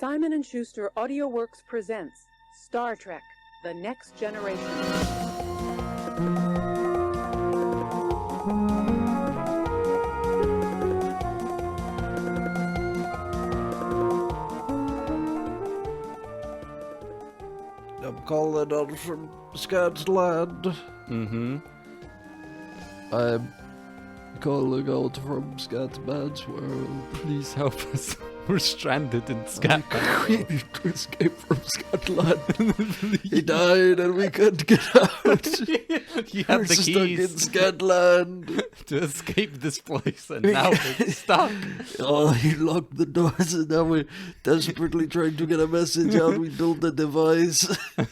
Simon & Schuster AudioWorks presents Star Trek: The Next Generation. I'm calling on from Scotland. Mm-hmm. I'm calling out from Scatman's world. Please help us. We're stranded in Scotland. We need to escape from Scotland. He died and we couldn't get out. You have We're the stuck keys in Scotland. to escape this place, and now we're stuck. Oh, he locked the doors and now we're desperately trying to get a message out. We built the device. We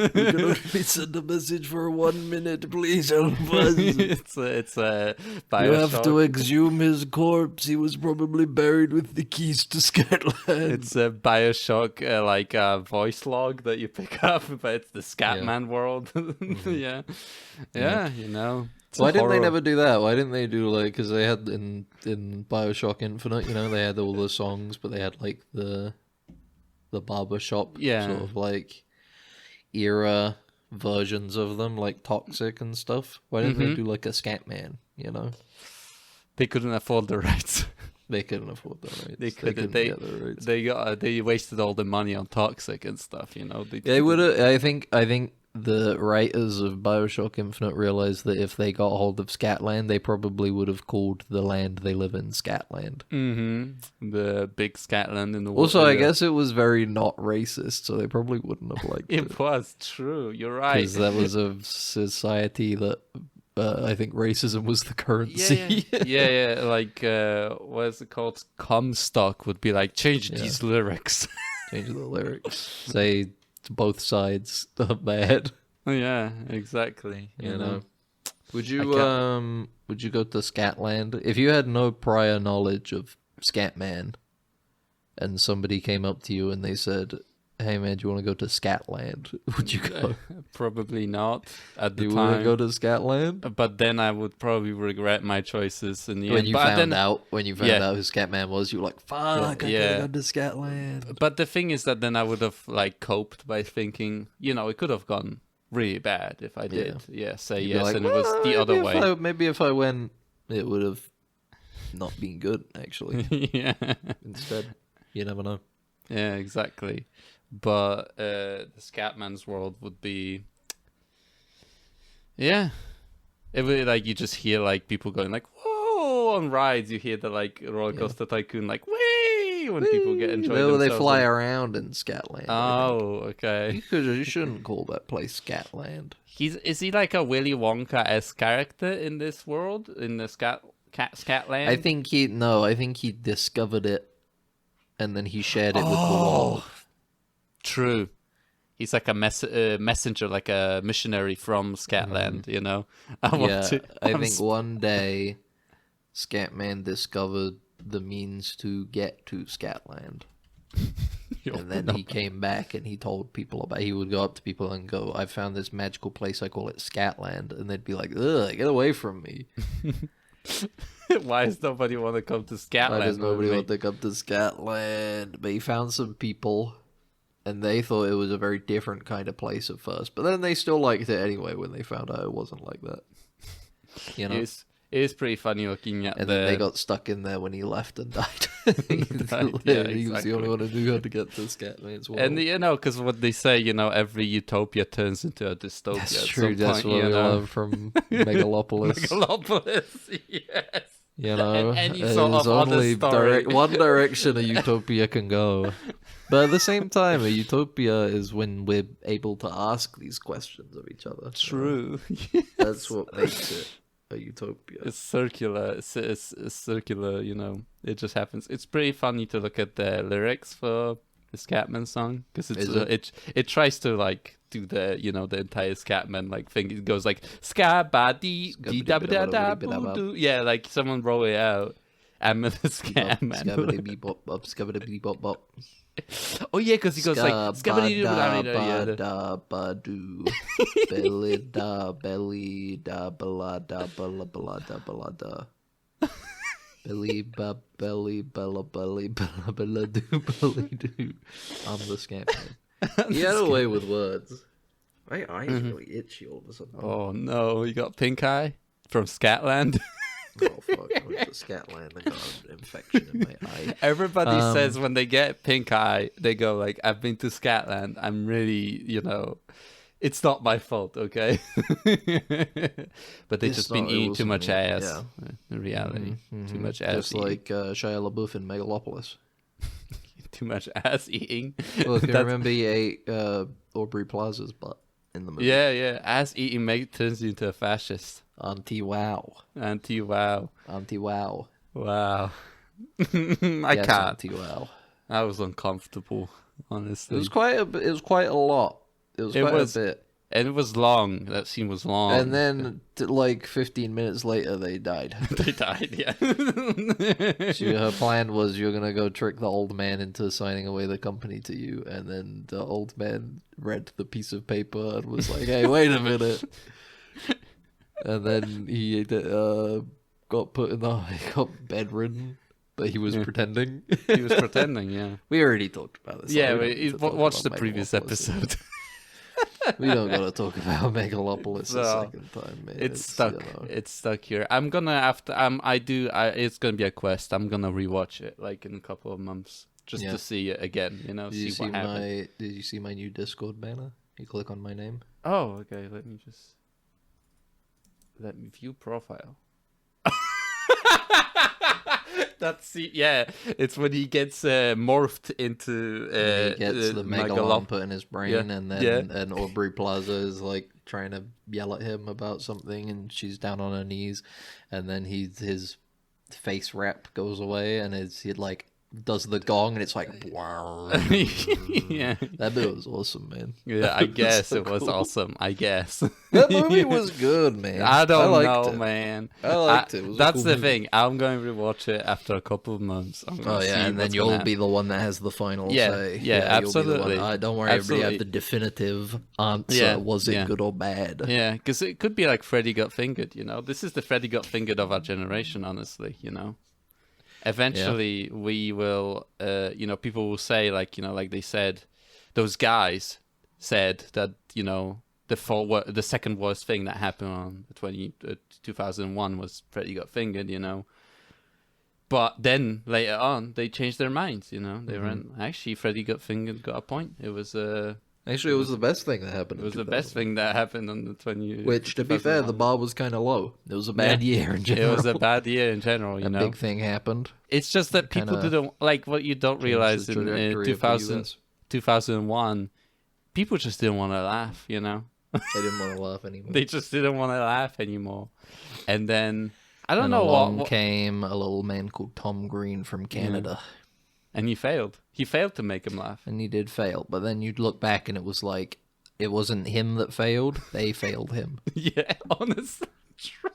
can only send a message for 1 minute. Please help us. It's a Bioshock. You have to exhume his corpse. He was probably buried with the keys to Scotland. It's a Bioshock voice log that you pick up, but it's the Scatman world. Yeah, you know. Why didn't they never do that? Why didn't they do because they had in Bioshock Infinite, they had all the songs, but they had the barbershop sort of era versions of them, like Toxic and stuff. Why didn't they do a Scatman? They couldn't afford the rights. They couldn't afford the rights. They couldn't get the rights. They wasted all the money on Toxic and stuff. They would. I think the writers of Bioshock Infinite realized that if they got hold of Scatland, they probably would have called the land they live in Scatland. Mm-hmm. The big Scatland in the world. Also, I guess it was very not racist, so they probably wouldn't have liked it. It was true. You're right. Because that was a society that I think racism was the currency. Yeah. What is it called? Comstock would be change these lyrics. Change the lyrics. Say both sides are bad. Yeah, exactly. You know. Would you go to Scatland if you had no prior knowledge of Scatman, and somebody came up to you and they said, "Hey man, do you want to go to Scatland?" Would you go? Probably not at the you time. You want to go to Scatland? But then I would probably regret my choices in the when end. You found out who Scatman was, you were like, "Fuck, I could have gone to Scatland." But the thing is that then I would have coped by thinking, it could have gone really bad if I did. Say You'd yes, and it was the other way. Maybe if I went, it would have not been good. Actually, yeah. Instead, you never know. Yeah, exactly. But the Scatman's world would be, it would you just hear people going whoa on rides. You hear the roller coaster tycoon whee when people get enjoying themselves. They fly around in Scatland. Oh, okay. You shouldn't call that place Scatland. Is he like a Willy Wonka-esque character in this world, in the Scatland? I think he discovered it, and then he shared it with the world. True. He's like a messenger, like a missionary from Scatland, I think one day Scatman discovered the means to get to Scatland. And then he came back and he told people about it. He would go up to people and go, "I found this magical place, I call it Scatland." And they'd be like, "Ugh, get away from me." Why does nobody want to come to Scatland? Why does nobody want to come to Scatland? But he found some people, and they thought it was a very different kind of place at first. But then they still liked it anyway when they found out it wasn't like that. It is pretty funny looking at then they got stuck in there when he left and died. He was the only one who knew how to get to Scatman's world. And because what they say, every utopia turns into a dystopia. That's true. That's what we learned from Megalopolis. Megalopolis, yes. Any sort of only story. one direction a utopia can go. But at the same time, a utopia is when we're able to ask these questions of each other. True. Yes. That's what makes it a utopia. It's circular. It's circular, It just happens. It's pretty funny to look at the lyrics for the Scatman song, because it tries to do the the entire Scatman thing. It goes ska-ba-dee dee-da-ba-da-da-boo-doo. Yeah, someone wrote it out. I'm the Scatman. Scabba-dee-bee-bop-bop, scabba-dee-bee-bop-bop. Oh yeah, because he goes ska-ba-da-ba-da-ba-doo, belly-da, belly-da, bala-da, bala-bala-da, bala-da. Billy belly bella belly bella bella do belly do. I'm the scamp man. He had a way with words. My eye's really itchy all of a sudden. Oh no, you got pink eye from Scatland. Oh fuck! I went to Scatland and got an infection in my eye. Everybody says when they get pink eye, they go like, "I've been to Scatland. I'm really, it's not my fault, okay?" But they just been eating too much ass. Yeah. In reality, too much ass. Just like Shia LaBeouf in Megalopolis. Too much ass eating. Well, if you remember, he ate Aubrey Plaza's butt in the movie. Yeah. Ass eating turns you into a fascist. Anti-wow. Anti-wow. Anti-wow. Wow. I Yes, can't. Anti-wow. I was uncomfortable, honestly. It was quite a lot. It was quite a bit. And it was long. That scene was long. And then, like 15 minutes later, they died. They died, yeah. Her plan was you're gonna go trick the old man into signing away the company to you, and then the old man read the piece of paper and was like, "Hey, wait a minute." And then he got bedridden, but he was pretending. He was pretending, yeah. We already talked about this. Yeah, watch the previous episode. We don't gotta talk about Megalopolis a second time, man. It's stuck. It's stuck here. I'm gonna it's gonna be a quest. I'm gonna rewatch it like in a couple of months just to see it again. See what happened. Did you see my new Discord banner? You click on my name. Oh, okay. Let me view profile. It's when he gets morphed into he gets the megalon put in his brain, and then and Aubrey Plaza is like trying to yell at him about something, and she's down on her knees, and then his face wrap goes away, and he like does the gong, and it's like wow. Yeah, that bit was awesome, man. Yeah, I guess it was awesome. I guess that movie was good, man. I don't know, man. I liked it. That's the thing. I'm going to rewatch it after a couple of months. And then you'll be the one that has the final say. Yeah, absolutely. Don't worry, everybody have the definitive answer. Yeah, was it good or bad? Yeah, because it could be like Freddy got fingered. This is the Freddy got fingered of our generation. Honestly, Eventually, we will, people will say, like they said, those guys said that, the second worst thing that happened on 2001 was Freddy got fingered, But then later on, they changed their minds, They went, actually, Freddy got fingered, got a point. It was Actually, it was the best thing that happened. It was the best thing that happened on the 20. Which, to be fair, the bar was kind of low. It was a bad year in general. It was a bad year in general. A big thing happened. It's just that people didn't like what you don't realize in 2001. People just didn't want to laugh. They didn't want to laugh anymore. They just didn't want to laugh anymore. And then I don't know what came a little man called Tom Green from Canada. Yeah. And he failed. He failed to make him laugh. And he did fail. But then you'd look back and it was like, it wasn't him that failed. They failed him. Yeah, honestly, true.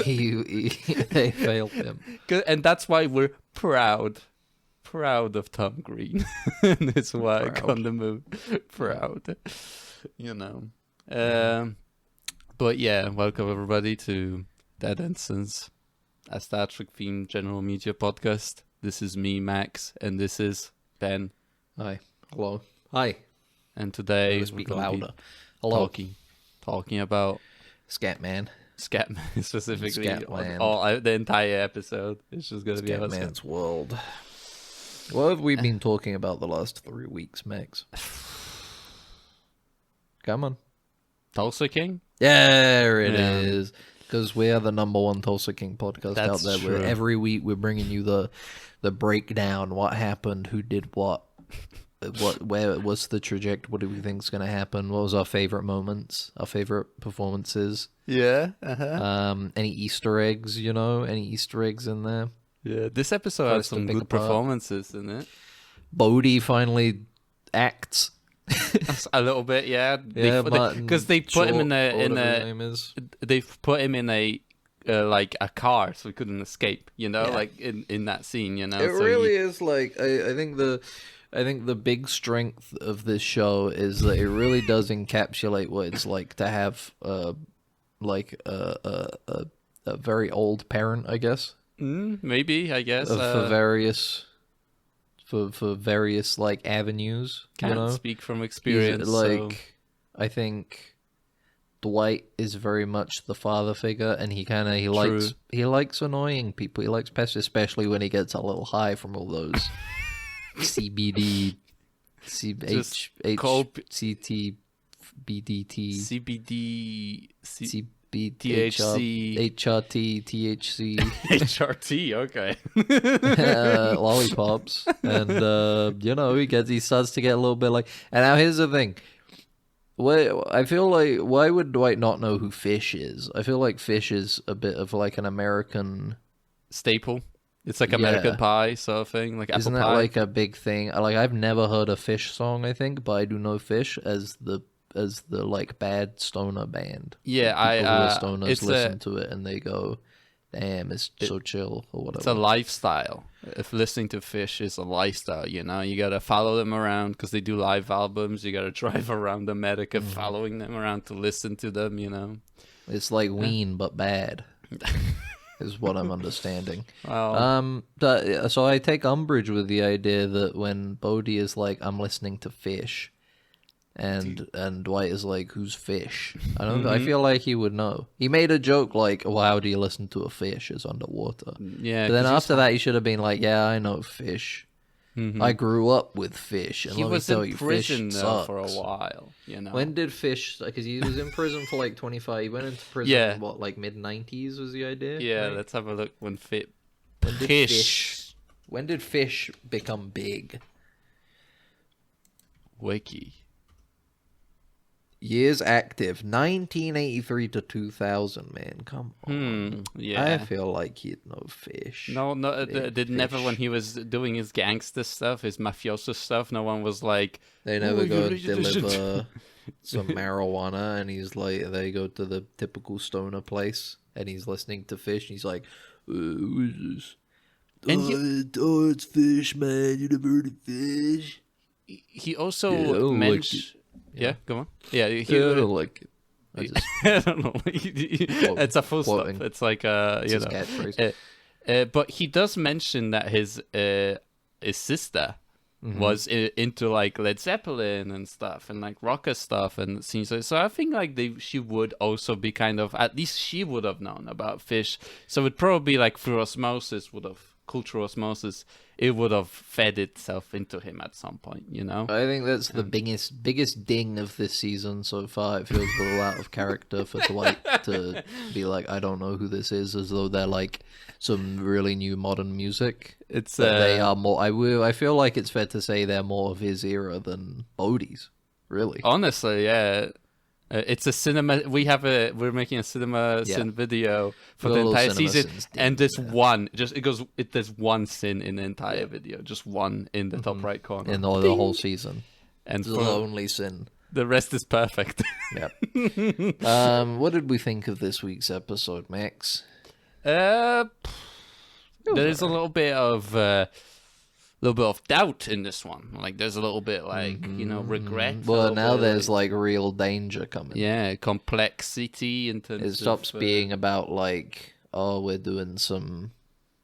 They failed him. And that's why we're proud of Tom Green and his work on the movie. Proud. But yeah, welcome everybody to Dead Ensigns, a Star Trek themed general media podcast. This is me, Max, and this is Ben. Hi. Hello. Hi. And today we're speak louder. Hello. Talking about Scatman. Scatman specifically. Scatland. The entire episode. It's just going to be about Scatman's world. What have we been talking about the last 3 weeks, Max? Come on. Tulsa King? There it is. Because we are the #1 Tulsa King podcast out there. True. Where every week we're bringing you the breakdown, what happened, who did what, what's the trajectory, what do we think is going to happen, what was our favorite moments, our favorite performances. Yeah. Any Easter eggs, any Easter eggs in there. Yeah, this episode has some good performances in it. Bodhi finally acts. A little bit, yeah. Because they put him in they put him in a like a car, so he couldn't escape. Like in that scene. It really is like I think the big strength of this show is that it really does encapsulate what it's like to have a very old parent, I guess. Maybe, I guess. for various like avenues. Can't speak from experience. I think Dwight is very much the father figure, and he likes annoying people. He likes pests, especially when he gets a little high from all those CBD, CBT, THC, HRT, THC, HRT. Okay. Lollipops, and he starts to get a little bit like. And now here's the thing. I feel like, why would Dwight not know who Fish is? I feel like Fish is a bit of like an American staple. It's like American Pie sort of thing, like Isn't apple that pie. like a big thing? Like, I've never heard a Fish song, I think, but I do know Fish as the like bad stoner band. Yeah, People who are stoners listen to it and they go, "Damn, it's so chill," or whatever. It's a lifestyle. If listening to Fish is a lifestyle, you gotta follow them around because they do live albums. You gotta drive around America following them around to listen to them. It's like Ween but bad. Is what I'm understanding. Wow. So I take umbrage with the idea that when Bodhi is like, "I'm listening to Fish," and Dwight is like, "Who's Fish?" I don't. I feel like he would know. He made a joke like, "Well, how do you listen to a fish? It's underwater." Yeah. But then after that, he should have been like, "Yeah, I know Fish. Mm-hmm. I grew up with Fish, and he let was me tell in you, prison Fish though sucks." for a while. When did Fish? Because he was in prison for like 25. He went into prison. Yeah. In what, like mid-90s was the idea? Yeah. right? Let's have a look. When When did Fish become big? Wiki. Years active, 1983 to 2000, man. Come on. Yeah. I feel like he'd know Fish. No, Big did never when Fish. he was doing his gangster stuff, his mafioso stuff. No one was like, They never "Oh, go you should-" deliver some marijuana, and he's like, they go to the typical stoner place, and he's listening to Fish, and he's like, "Who is this?" And it's Fish, man. You never heard of Fish? He also Yeah, I don't like mentioned. it. Yeah, go on. Yeah, I don't like it. I just I don't know. It's a full stop. quoting. It's like it's his catchphrase. but he does mention that his sister was into like Led Zeppelin and stuff and like rocker stuff and things like. So I think like she would also be kind of, at least she would have known about Fish. So it probably like through osmosis cultural osmosis, it would have fed itself into him at some point, I think that's the biggest ding of this season so far. It feels a little out of character for Dwight to be like, "I don't know who this is," as though they're like some really new modern music. It's They are more. I feel like it's fair to say they're more of his era than Bodhi's. Really, honestly, yeah. It's a cinema. We're making a cinema sin video for the entire season, and there's there's one sin in the entire video, just one in the top right corner in the whole season, and the only sin. The rest is perfect. Yep. What did we think of this week's episode, Max? There is a little bit of doubt in this one. Like there's a little bit like regret. Well, now there's like real danger coming. Yeah, complexity in terms. It stops being about like, "Oh, we're doing some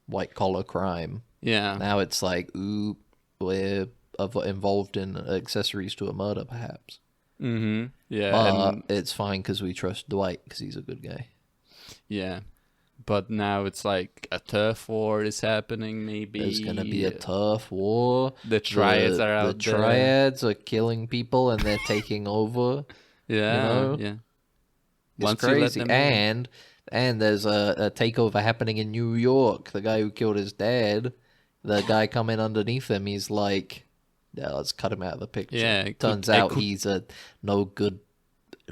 white collar crime." Yeah. Now it's like, "Ooh, we're involved in accessories to a murder, perhaps." Mm-hmm. Yeah. But it's fine because we trust Dwight because he's a good guy. Yeah. But now it's like a turf war is happening, maybe. There's going to be a turf war. The triads are out there. The triads are killing people and they're taking over. Yeah, yeah. It's crazy. And there's a takeover happening in New York. The guy who killed his dad, the guy coming underneath him, he's like, "Yeah, let's cut him out of the picture." Yeah, Turns out he's a no good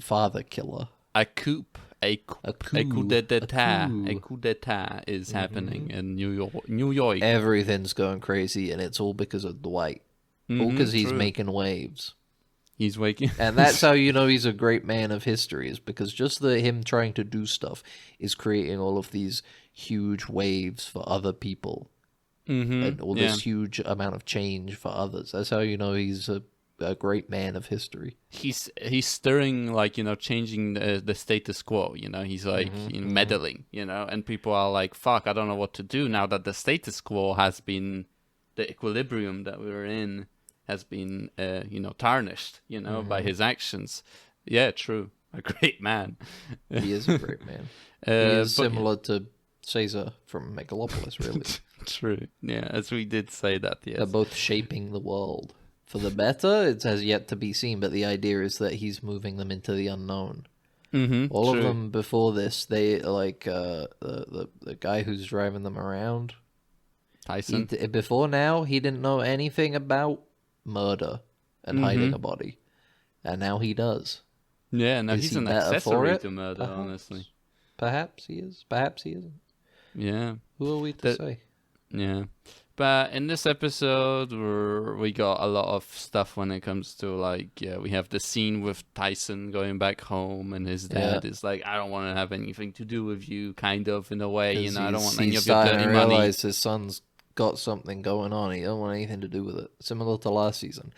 father killer. A coup d'etat is happening in New York. Everything's going crazy, and it's all because of Dwight. All because he's making waves. He's waking, and that's how you know he's a great man of history. Is because just him trying to do stuff is creating all of these huge waves for other people, and all this huge amount of change for others. That's how you know he's a a great man of history. He's stirring, like, changing the status quo. He's like meddling. And people are like, "Fuck, I don't know what to do now that the status quo has been, the equilibrium that we were in has been, tarnished. By his actions." Yeah, true. A great man. He is a great man. He is similar to Caesar from Megalopolis, really. True. Yeah, as we did say that. Yes. They're both shaping the world. For the better, it has yet to be seen, but the idea is that he's moving them into the unknown. All true. of them before this, they like the guy who's driving them around. Tyson. Before now, he didn't know anything about murder and hiding a body, and now he does. Yeah, no, he's an accessory to murder. Perhaps. Honestly, perhaps he is. Perhaps he isn't. Yeah. Who are we to say? Yeah. But in this episode, we got a lot of stuff when it comes to, like, we have the scene with Tyson going back home, and his dad is like, "I don't want to have anything to do with you," kind of, in a way, I don't want any of your dirty money. Realize his son's got something going on. He don't want anything to do with it. Similar to last season.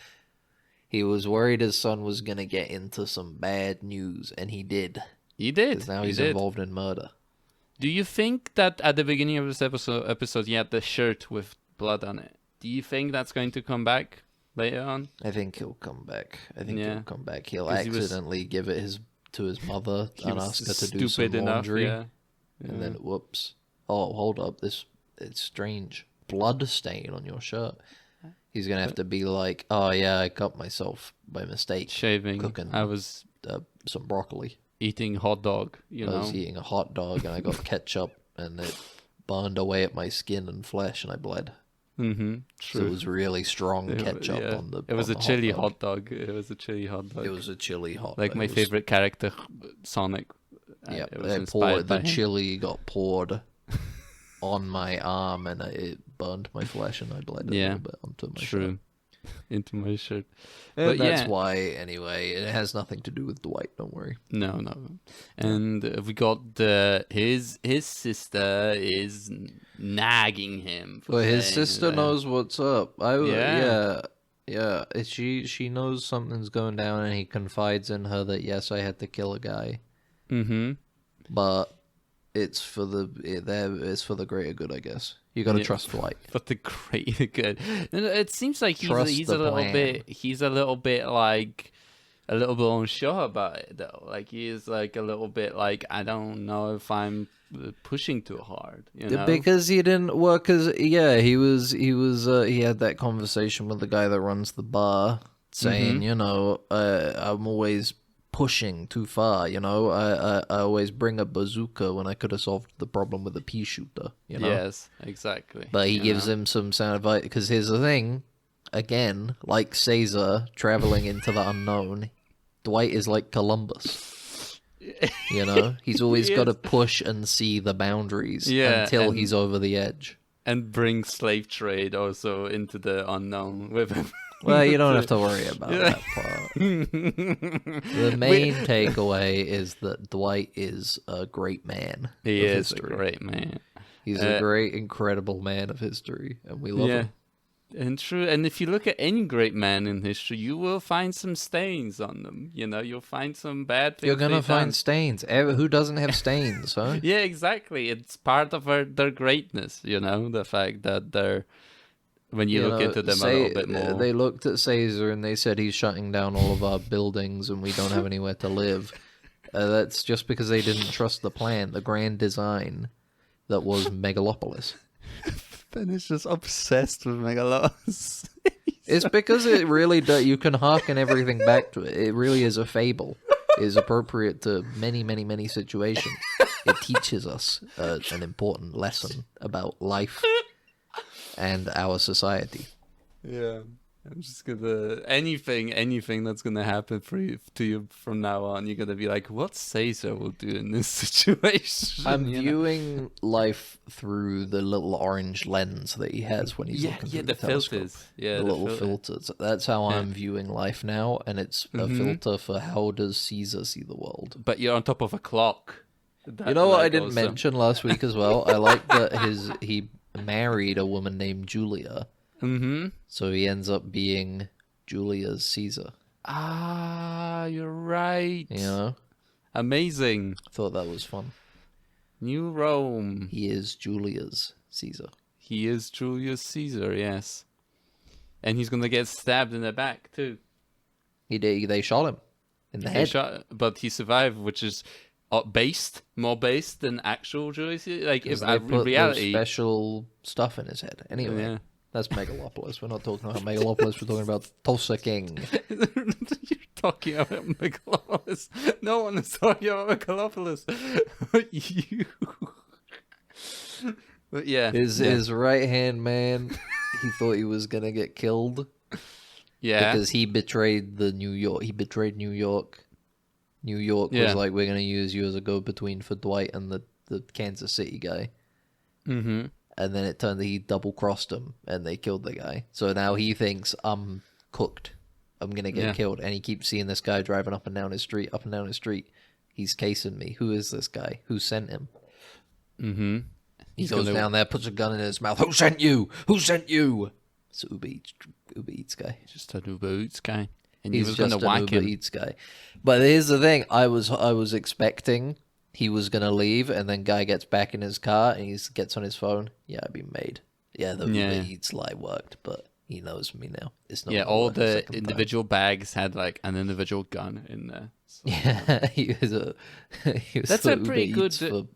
He was worried his son was going to get into some bad news, and he did. He did. Because now he's involved in murder. Do you think that at the beginning of this episode he had the shirt with blood on it? Do you think that's going to come back later on? I think he'll come back. He'll come back. He'll accidentally give it to his mother and ask her to do some laundry. And then, whoops. Oh, hold up. It's strange. Blood stain on your shirt. He's going to have to be like, "Oh, yeah, I cut myself by mistake. Shaving. Cooking I was some broccoli. Eating hot dog, I was eating a hot dog and I got ketchup and it burned away at my skin and flesh and I bled." True. So it was really strong ketchup on the. It was a chili hot dog. It was a chili hot dog. It was a chili hot. Like my favorite character, Sonic. Yeah, the chili got poured on my arm and it burned my flesh and I bled a little bit onto my shirt. Into my shirt. But that's why, anyway. It has nothing to do with Dwight, don't worry. No. And we got his sister is nagging him. Well, his sister knows what's up. Yeah. She knows something's going down and he confides in her that, yes, I had to kill a guy. But it's for the greater good, I guess. You got to trust Dwight. For the greater good. It seems like he's a little bit like a little bit unsure about it though. Like he is like a little bit like, I don't know if I'm pushing too hard, because he didn't work. Because he had that conversation with the guy that runs the bar, saying, I'm always pushing too far, I always bring a bazooka when I could have solved the problem with a pea shooter, Yes, exactly. But he gives him some sound advice, because here's the thing, again, like Caesar traveling into the unknown, Dwight is like Columbus. He's always got to push and see the boundaries until he's over the edge. And bring slave trade also into the unknown with him. Well, you don't have to worry about that part. The main takeaway is that Dwight is a great man. He is a great man. He's a great, incredible man of history, and we love him. And true. And if you look at any great man in history, you will find some stains on them. You'll find some bad things. You're gonna find stains. Who doesn't have stains, huh? Yeah, exactly. It's part of their greatness. The fact that they're. When you look into them a little bit more. They looked at Caesar and they said he's shutting down all of our buildings and we don't have anywhere to live. That's just because they didn't trust the plan, the grand design that was Megalopolis. Ben is just obsessed with Megalopolis. It's because it really does. You can harken everything back to it. It really is a fable. It is appropriate to many, many, many situations. It teaches us an important lesson about life and our society. Yeah, I'm just gonna anything that's gonna happen to you from now on. You're gonna be like, what Caesar will do in this situation? I'm viewing life through the little orange lens that he has when he's looking through the filters. Yeah, the little filters. That's how I'm viewing life now, and it's a filter for how does Caesar see the world. But you're on top of a clock. You know what I didn't mention last week as well? I like that he married a woman named Julia. So he ends up being Julius Caesar. Ah, you're right. You know? Amazing. Thought that was fun. New Rome. He is Julius Caesar. He is Julius Caesar, yes. And he's gonna get stabbed in the back too. He did. They shot him in the head. But he survived, which is more based than actual Julius Caesar. Like if They in put reality, special stuff in his head. Anyway, yeah. that's Megalopolis. We're not talking about Megalopolis. We're talking about Tulsa King. You're talking about Megalopolis. No one is talking about Megalopolis. You. But yeah, His right hand man. He thought he was gonna get killed. Yeah, because he betrayed New York. He betrayed New York. New York was like, we're gonna use you as a go-between for Dwight and the Kansas City guy. Mm-hmm. And then it turned that he double-crossed him, and they killed the guy. So now he thinks, I'm cooked. I'm gonna get killed. And he keeps seeing this guy driving up and down his street, He's casing me. Who is this guy? Who sent him? Mm-hmm. He goes down there, puts a gun in his mouth. Who sent you? Who sent you? It's Uber Eats guy. Just an Uber Eats guy. And He's he was just gonna an whack Uber him. Eats guy. But here's the thing. I was expecting he was going to leave, and then guy gets back in his car, and he gets on his phone. Yeah, I've been made. Yeah, the Uber Eats lie worked, but he knows me now. It's not. Yeah, all the individual bags had like an individual gun in there. So, yeah, he was that's for a pretty Uber good Eats for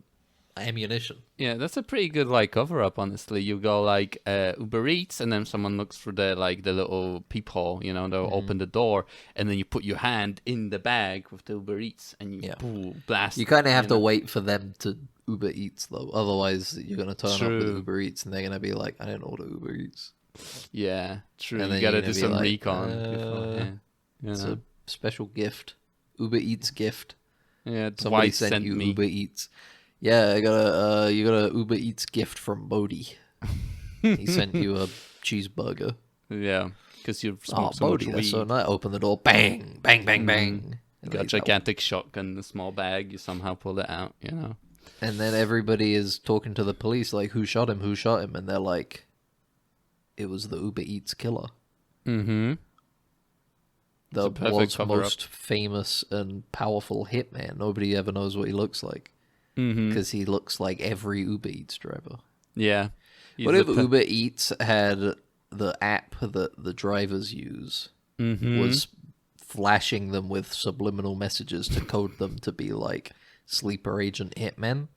ammunition. Yeah, that's a pretty good like cover up. Honestly, you go like Uber Eats, and then someone looks through the little peephole. You know, they'll open the door, and then you put your hand in the bag with the Uber Eats, and you blast. You kind of have to wait for them to Uber Eats though, otherwise you're gonna turn up with Uber Eats, and they're gonna be like, I didn't order Uber Eats. Yeah, true. And you gotta do some recon. Before, It's a special gift, Uber Eats gift. Yeah, Somebody Dwight sent you me. Uber Eats. Yeah, you got a Uber Eats gift from Bodhi. He sent you a cheeseburger. Yeah, because you've smoked so Bodhi, much that's weed. so nice. Open the door, bang, bang, bang, bang. You got a gigantic shotgun in a small bag. You somehow pull it out. You know. And then everybody is talking to the police, like, who shot him? Who shot him? And they're like, it was the Uber Eats killer. Mm-hmm. The world's most famous and powerful hitman. Nobody ever knows what he looks like. Because he looks like every Uber Eats driver. Yeah. What if Uber Eats had the app that the drivers use was flashing them with subliminal messages to code them to be like sleeper agent hitmen?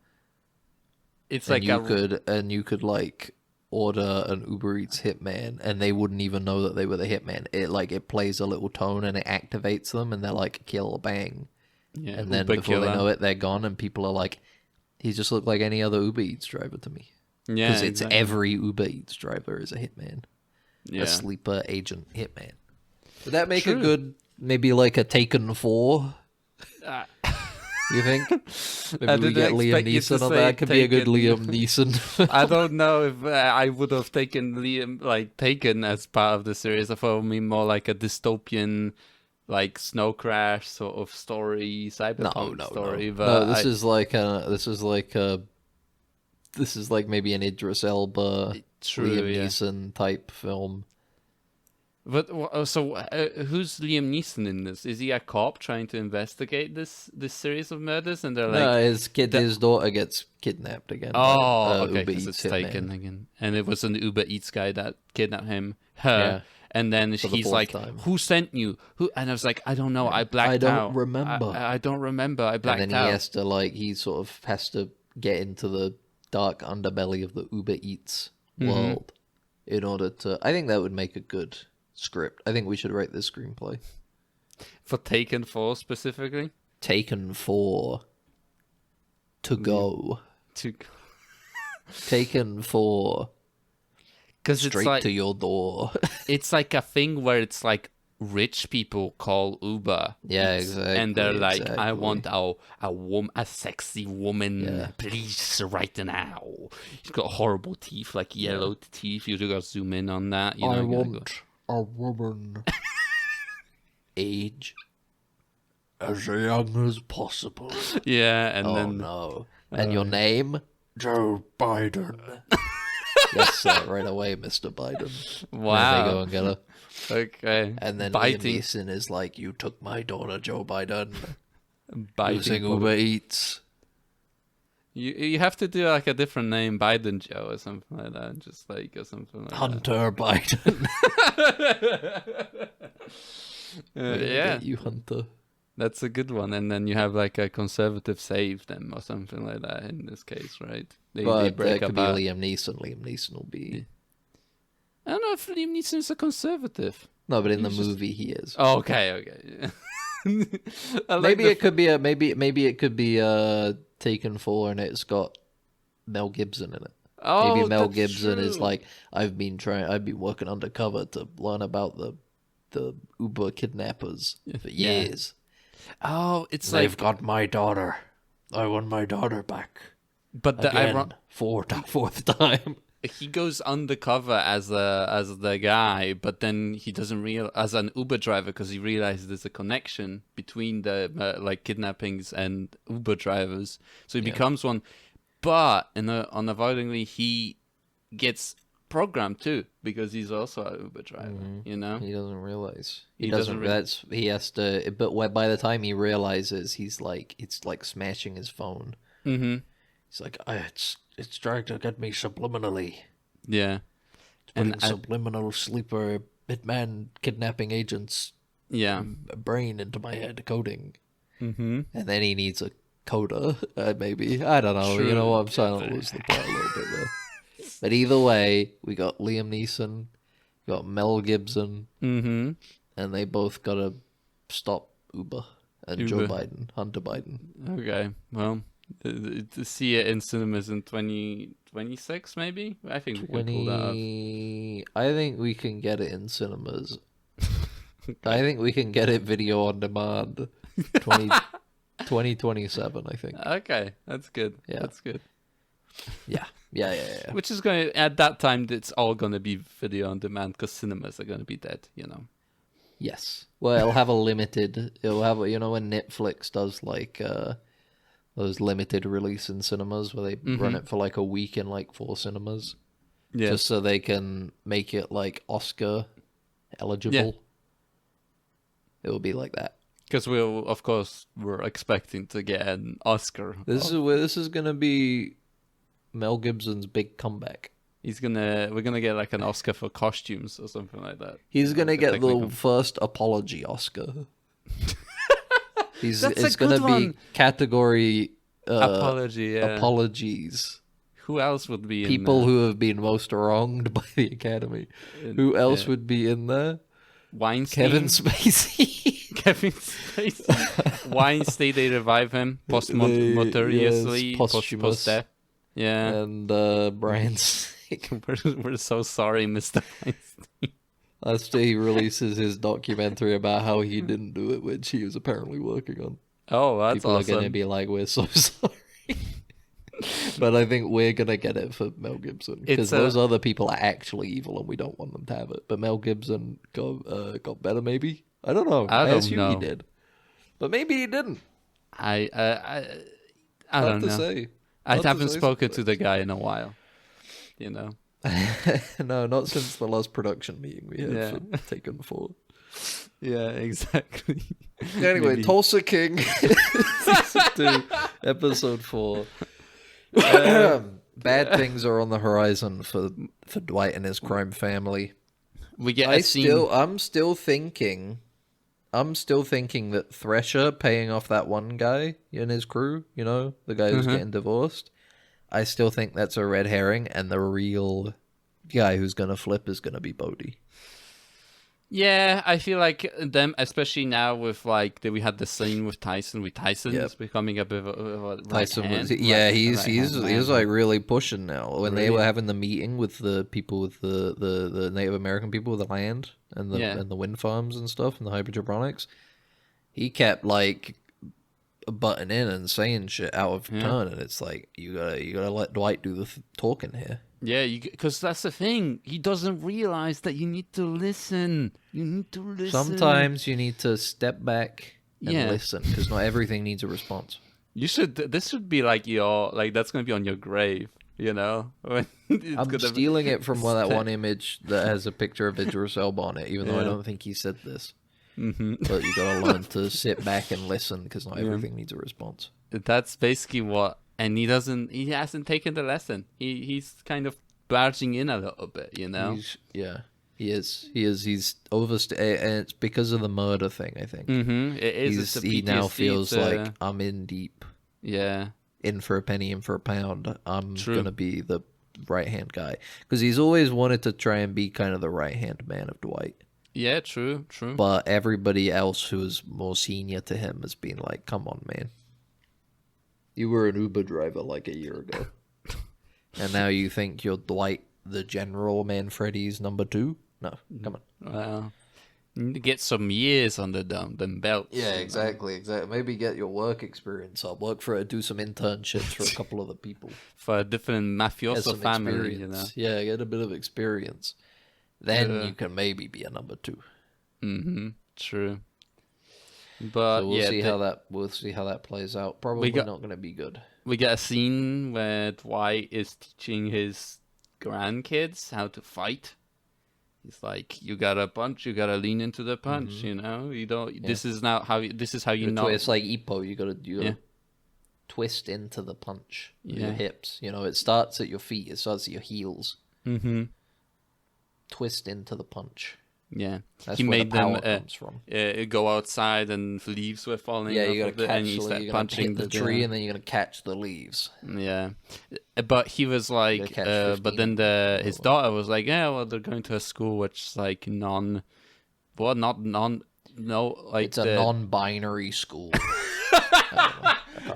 It's and like you could like order an Uber Eats hitman, and they wouldn't even know that they were the hitman. It plays a little tone and it activates them, and they're like, kill, bang. Yeah, and then Uber before killer. they know it, they're gone, and people are like, he just looked like any other Uber Eats driver to me. Yeah, Because it's every Uber Eats driver is a hitman. Yeah. A sleeper agent hitman. Would that make a good, maybe like a Taken 4? You think? Maybe we get Liam Neeson on that. Could be a good Liam Neeson. I don't know if I would have taken as part of the series. I thought it would be more like a dystopian, like Snow Crash sort of story, cyberpunk story. No. But This is like maybe an Idris Elba, Liam Neeson type film. But so, who's Liam Neeson in this? Is he a cop trying to investigate this series of murders? And they're like, no, his daughter gets kidnapped again. Oh, okay, Uber because Eats it's taken again, and it was an Uber Eats guy that kidnapped her. And then he's like, time. "Who sent you? Who?" And I was like, "I don't know. I blacked out. I don't remember. I don't remember. I blacked out." And then he has to he sort of has to get into the dark underbelly of the Uber Eats world in order to. I think that would make a good script. I think we should write this screenplay for Taken 4 specifically. Taken 4 to go. Taken 4. Because straight it's like, to your door. It's like a thing where it's like rich people call Uber. Yeah, exactly. And they're like, I want a sexy woman, please, right now. She's got horrible teeth, like yellow teeth. You gotta zoom in on that. I want a woman. Age as young as possible. Yeah, and oh, then no. And your name? Joe Biden. Yes, sir, right away, Mr. Biden. Wow. And they go and get her. Okay. And then biting, Liam Neeson is like, "You took my daughter, Joe Biden." biting Using public- Uber Eats. You have to do like a different name, Biden Joe or something like that, just like or something like Hunter Biden. that. Yeah, You Hunter. that's a good one. And then you have like a conservative save them or something like that in this case, right? They But break there up. could be Liam Neeson. Liam Neeson will be... I don't know if Liam Neeson is a conservative. No, but in the He's just- movie he is. Oh, okay. I like Maybe the it could be maybe it could be Taken 4 and it's got Mel Gibson in it. Oh, Maybe Mel that's Gibson is true. like, I've been working undercover to learn about the Uber kidnappers for Yeah. years. Oh, it's They've like, got my daughter. I want my daughter back. but the Again, fourth time. he goes undercover as the guy, but then he doesn't as an Uber driver because he realizes there's a connection between the like kidnappings and Uber drivers. So he becomes one, but unavoidably he gets programmed too because he's also an Uber driver. You know, He doesn't realize. He He doesn't doesn't. He has to. But by the time he realizes, it's like smashing his phone. mm-hmm. He's like, it's trying to get me subliminally. Yeah, Putting and subliminal sleeper hitman kidnapping agents' yeah, brain into my head coding, mm-hmm. and then he needs a coder. Maybe I don't know. True. You know what? I'm trying to lose the plot a little bit there. But either way, we got Liam Neeson, we got Mel Gibson, Mm-hmm. and they both gotta stop Uber and Joe Uber. Biden, Hunter Biden. Okay, well, to see it in cinemas in 2026, maybe. I think we can pull that off. I think we can get it in cinemas. I think we can get it video on demand. 2027, I think. Okay, that's good. Yeah. That's good. Yeah. Which is going to, at that time, it's all going to be video on demand because cinemas are going to be dead, you know. Yes. Well, it'll have you know, when Netflix does like those limited release in cinemas where they run it for like a week in like 4 cinemas. Yeah. Just so they can make it like Oscar eligible. Yeah. It will be like that. Because we're expecting to get an Oscar. This is gonna be Mel Gibson's big comeback. We're gonna get like an Oscar for costumes or something like that. He's gonna Like a get technical- the first apology Oscar. That's a It's gonna good be one. category Apology, yeah. apologies. Who else would be in People there? who have been most wronged by the Academy. Who else yeah. would be in there? Weinstein? Kevin Spacey. Kevin Spacey. Weinstein, they revive him posthumously, yes, posthumous. post-death. Yeah. And Brian Sick. We're so sorry, Mr. Weinstein. After he releases his documentary about how he didn't do it, which he was apparently working on. Oh, that's People are awesome. going to be like, we're so sorry. But I think we're going to get it for Mel Gibson. Because those other people are actually evil and we don't want them to have it. But Mel Gibson got better, maybe? I don't know. I don't assume know. he did. But maybe he didn't. I Hard don't to know. say. I Hard to haven't say spoken sometimes. to the guy in a while. You know. No, not since the last production meeting we had Yeah. for Taken 4. Yeah, exactly. Anyway, Maybe. Tulsa King, Season 2, Episode 4. Bad things are on the horizon for Dwight and his crime family. We get a scene. I'm still thinking that Thresher paying off that one guy in his crew, you know, the guy who's getting divorced. I still think that's a red herring, and the real guy who's gonna flip is gonna be Bodhi. Yeah, I feel like them, especially now with like we had the scene with Tyson. Is becoming a bit of a right Tyson hand, was, yeah, right- he's right-hand man. he's like really pushing now. When they Really? were having the meeting with the people with the Native American people with the land and the wind farms and stuff and the hydroponics, he kept like butting in and saying shit out of turn, and it's like you gotta let Dwight do the talking here. Yeah, because that's the thing. He doesn't realize that you need to listen. You need to listen. Sometimes you need to step back and Yeah. listen, because not everything needs a response. You should. This should be like that's going to be on your grave. you know. I'm stealing it from that one image that has a picture of Idris Elba on it, even though I don't think he said this. But you gotta learn to sit back and listen, because not everything needs a response. That's basically what, and he hasn't taken the lesson. He's kind of barging in a little bit, you know. He is. He's overstayed, and it's because of the murder thing, I think. It is. He now feels like, I'm in deep. Yeah. In for a penny, in for a pound. I'm gonna be the right-hand guy, because he's always wanted to try and be kind of the right-hand man of Dwight. Yeah, true. But everybody else who is more senior to him has been like, come on, man. You were an Uber driver like a year ago. And now you think you're Dwight the General Manfredi's number 2? No, come on. Well, you need to get some years under them belts. Yeah, exactly. Maybe get your work experience up. Do some internships for a couple of the people. For a different mafioso family, you know. Yeah, get a bit of experience. Then you can maybe be a number 2. True. But so we'll see how that plays out. Probably not going to be good. We get a scene where Dwight is teaching his grandkids how to fight. He's like, you gotta punch, you gotta lean into the punch, you know. You don't. Yeah. This is how you know. It's like Ippo. You gotta twist into the punch with your hips. You know, it starts at your feet. It starts at your heels. Twist into the punch. Yeah, that's he where made the power them comes from. Go outside and leaves were falling. Yeah, you gotta and you start punching the tree, and then you're gonna catch the leaves. Yeah, but he was like, but then his daughter was like, yeah, well, they're going to a school which is like it's a non-binary school.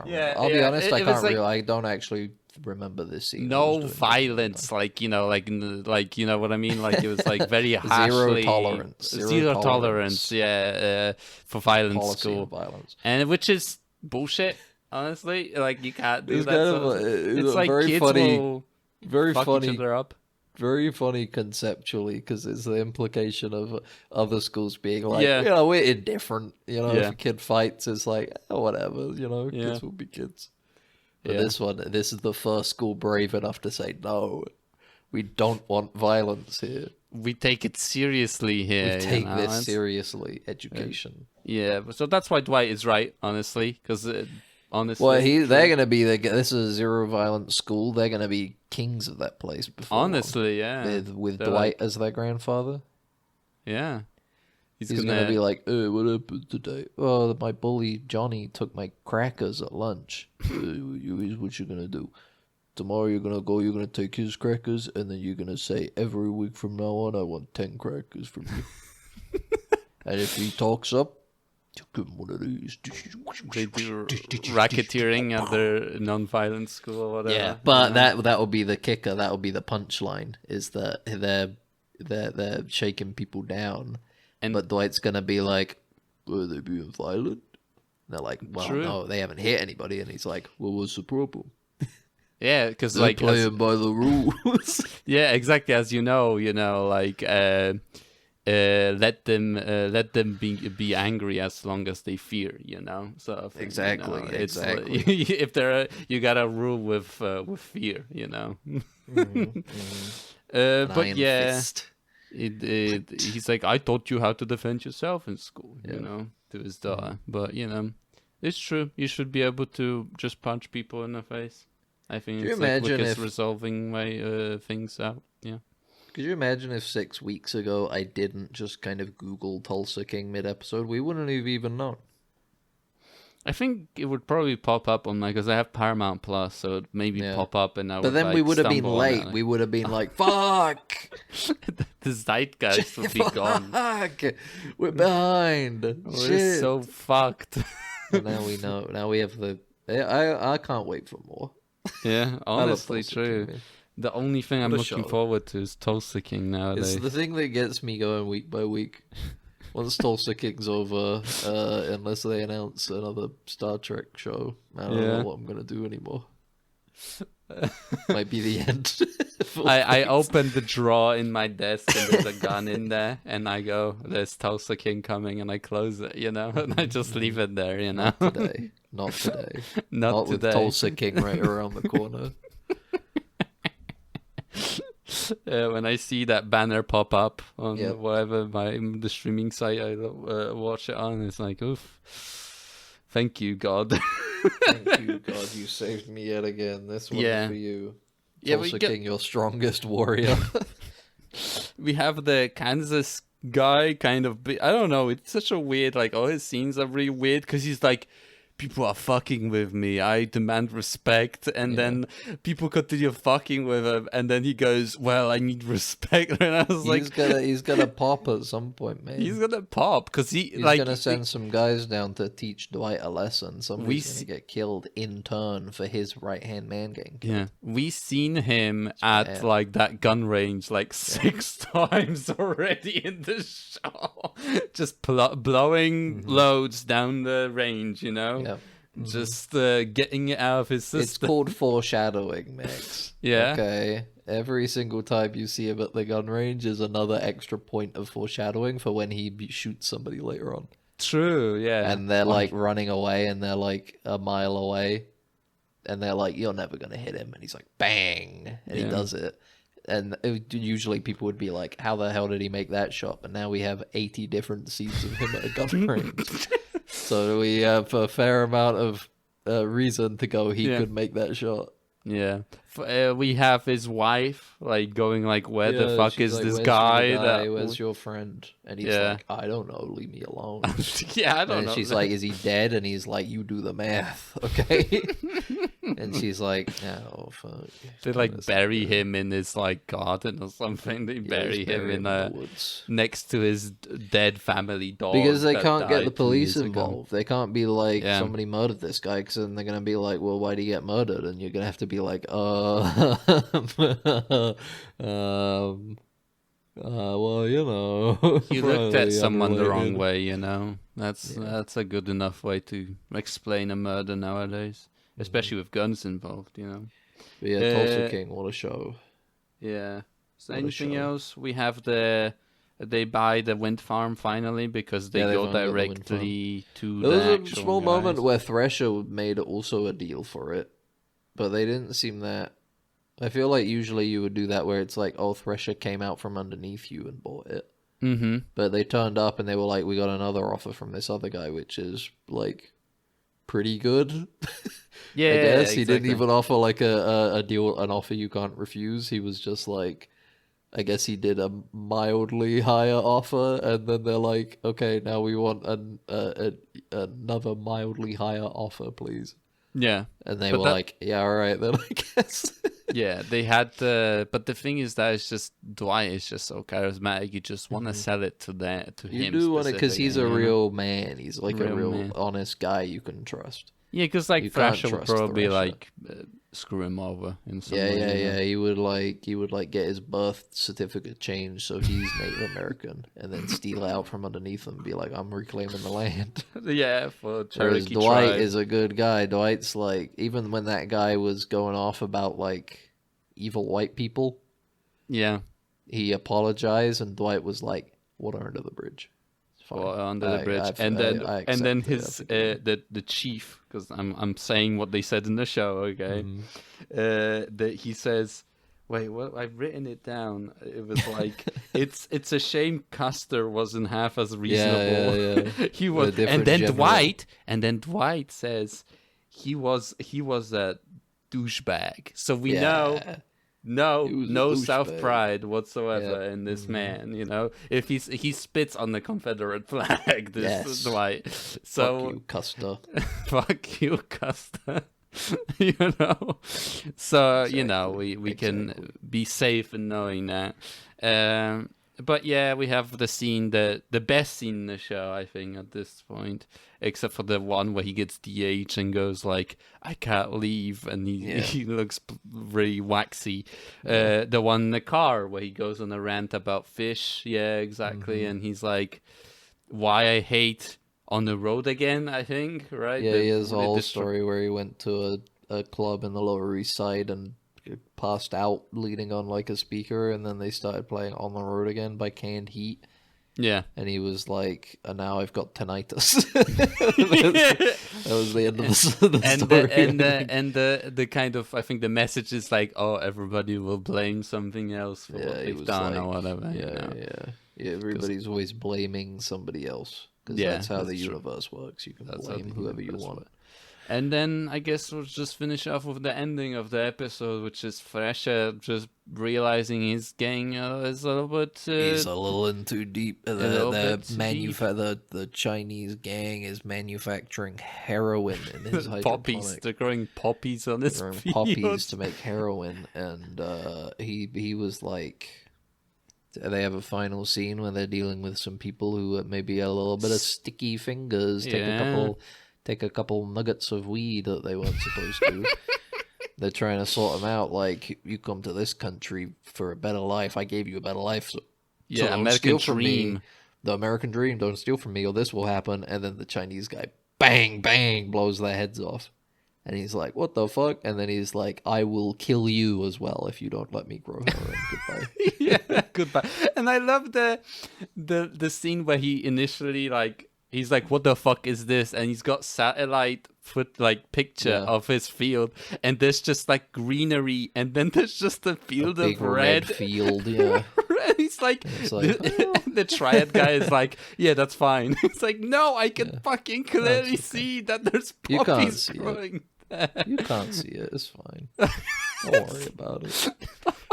I'll be honest, I don't actually remember this scene. No violence, like you know what I mean. Like it was like very harshly zero tolerance. Yeah, for violence. Policy school of violence, and which is bullshit. Honestly, like you can't do that. It's like very kids funny, will very fuck funny. each other up. Very funny conceptually, because it's the implication of other schools being like, you know, we're indifferent. You know, if a kid fights, it's like, whatever. You know, kids will be kids. But this is the first school brave enough to say, no, we don't want violence here. We take it seriously here. We take this seriously. Education. Yeah, so that's why Dwight is right, honestly, because honestly, well, they're gonna be this is a zero violence school. They're gonna be kings of that place. Before honestly, with Dwight as their grandfather. Yeah. He's gonna be like, what happened today? Oh, my bully Johnny took my crackers at lunch. What you gonna do? Tomorrow you're gonna take his crackers, and then you're gonna say, every week from now on, I want 10 crackers from you. And if he talks up, you give him one of these. They do racketeering at their non-violent school or whatever. Yeah, but that will be the kicker. That will be the punchline. Is that they're shaking people down. But Dwight's gonna be like, were they being violent? And they're like, well, no, they haven't hit anybody. And he's like, well, what's the problem? Yeah, because like playing by the rules. Yeah, exactly. As you know, like let them be angry as long as they fear. You know, so exactly, exactly. Like, if they're you gotta rule with fear. You know. But yeah. Fist. He's like, I taught you how to defend yourself in school, you know, to his daughter. But, you know, it's true. You should be able to just punch people in the face. I think it's like quickest resolving way things out. Yeah. Could you imagine if 6 weeks ago I didn't just kind of Google Tulsa King mid-episode? We wouldn't have even known. I think it would probably pop up on because I have Paramount Plus, so it maybe pop up and I would. But then we would have been late. We would have been like, "Fuck!" The zeitgeist would be gone. Fuck! We're behind. We're so fucked. Now we know. Now we have the. I can't wait for more. Yeah, honestly, true. King, the only thing I'm looking forward to is Tulsa King nowadays. It's the thing that gets me going week by week. Once Tulsa King's over, unless they announce another Star Trek show, I don't know what I'm going to do anymore. Might be the end. I open the drawer in my desk and there's a gun in there, and I go, there's Tulsa King coming, and I close it, you know, and I just leave it there, you know. Not today. Not today. Not today. With Tulsa King right around the corner. when I see that banner pop up on Yep. whatever the streaming site I watch it on, it's like, oof. Thank you, God. Thank you, God, you saved me yet again. This one's Yeah. for you. Yeah, Tulsa King, your strongest warrior. We have the Kansas guy kind of. I don't know. It's such a weird. Like, all his scenes are really weird because he's like, people are fucking with me. I demand respect. And then people continue fucking with him. And then he goes, well, I need respect. And I was he's gonna pop at some point, man. he's gonna pop because he's gonna send some guys down to teach Dwight a lesson. Somebody's gonna get killed in turn for his right-hand man getting killed. Yeah, we seen him at like that gun range like 6 times already in the show, just blowing loads down the range, you know. Yep. Just getting it out of his system. It's called foreshadowing, Max. Yeah. Okay. Every single time you see him at the gun range is another extra point of foreshadowing for when he shoots somebody later on. True, yeah. And they're like running away and they're like a mile away. And they're like, you're never going to hit him. And he's like, bang. And he does it. And usually people would be like, how the hell did he make that shot? But now we have 80 different scenes of him at a gun range. So we have a fair amount of reason to go he could make that shot. Yeah. We have his wife like going like, where the fuck is like, this where's guy? Where's your friend? And he's like, I don't know, leave me alone. I don't know. And she's like, is he dead? And he's like, you do the math, okay? And she's like, no, fuck. They like bury him in his like garden or something. They bury him in the woods next to his dead family dog. Because they can't get the police involved. They can't be like, somebody murdered this guy, because then they're gonna be like, well, why did he get murdered? And you're gonna have to be like, well, you know, you looked at someone the wrong unrelated. way, you know. That's a good enough way to explain a murder nowadays, especially with guns involved, you know. But yeah, Tulsa King, what a show. Yeah. So What a anything show. else? We have they buy the wind farm finally because they Yeah, go they've only got the wind directly to There the was a actual small guys. moment where Thresher made also a deal for it, but they didn't seem that. I feel like usually you would do that where it's like, oh, Thresher came out from underneath you and bought it. Mm-hmm. But they turned up and they were like, we got another offer from this other guy, which is like pretty good. Yeah, I guess he exactly. didn't even offer like a deal, an offer you can't refuse. He was just like, I guess he did a mildly higher offer, and then they're like, okay, now we want another mildly higher offer, please. Yeah. And they But were that- like, yeah, all right, then I guess. Yeah, they had but the thing is that it's just Dwight is just so charismatic. You just want to sell it to You him. do want it because he's a specifically, you know? real man. He's like a real man. honest guy you can trust. Yeah, because like You can't Thrasher would trust probably Thrasher. like screw him over in some Yeah, way. yeah, you know? yeah. He would like get his birth certificate changed so he's Native American, and then steal out from underneath him and be like, I'm reclaiming the land. Yeah, for Whereas Cherokee Dwight tribe. is a good guy. Dwight's like, even when that guy was going off about like evil white people, Yeah, he apologized, and Dwight was like, water under the bridge. It's fine. or under the bridge, I and then accept it. his the chief, because I'm saying what they said in the show. Okay, Mm-hmm. that he says. Wait, what? I've written it down. It was like it's a shame Custer wasn't half as reasonable. yeah. He was, different and then general. Dwight says he was a douchebag. So we Yeah. know no He was a no douchebag. self pride whatsoever Yeah. in this man. You know, if he spits on the Confederate flag, this Yes. Dwight. So Fuck you, Custer. fuck you, Custer. You know, so you know we can be safe in knowing that. But yeah, we have the scene, the best scene in the show, I think, at this point, except for the one where he gets DH and goes like, I can't leave, and he looks really waxy. The one in the car where he goes on a rant about fish, yeah, exactly, and he's like, why I hate on the road again, I think, right? Yeah, he has a whole the story where he went to a club in the Lower East Side and passed out leaning on like a speaker, and then they started playing On the Road Again by Canned Heat. Yeah. And he was like, and now I've got tinnitus. That was the end of the story. And the kind of, I think the message is like, oh, everybody will blame something else for what they've done or whatever. Yeah, everybody's always blaming somebody else. Because that's how the universe works. You can blame whoever you want. And then I guess we'll just finish off with the ending of the episode, which is Thresher just realizing he's getting is a little bit... he's a little in too deep. The Chinese gang is manufacturing heroin in his poppies. They're growing poppies on his field. Poppies to make heroin. And he was like... They have a final scene where they're dealing with some people who maybe a little bit of sticky fingers. Take a couple nuggets of weed that they weren't supposed to. They're trying to sort them out. Like, you come to this country for a better life. I gave you a better life. So American dream. The American dream. Don't steal from me or this will happen. And then the Chinese guy, bang, bang, blows their heads off. And he's like, what the fuck? And then he's like, I will kill you as well if you don't let me grow heroin. Goodbye. Goodbye. And I love the scene where he initially, like, he's like, what the fuck is this? And he's got satellite picture of his field. And there's just, like, greenery. And then there's just a field of red. Field, yeah. He's like, the triad guy is like, yeah, that's fine. It's like, no, I can fucking clearly see that there's poppies growing. You can't see it. It's fine. Don't worry about it.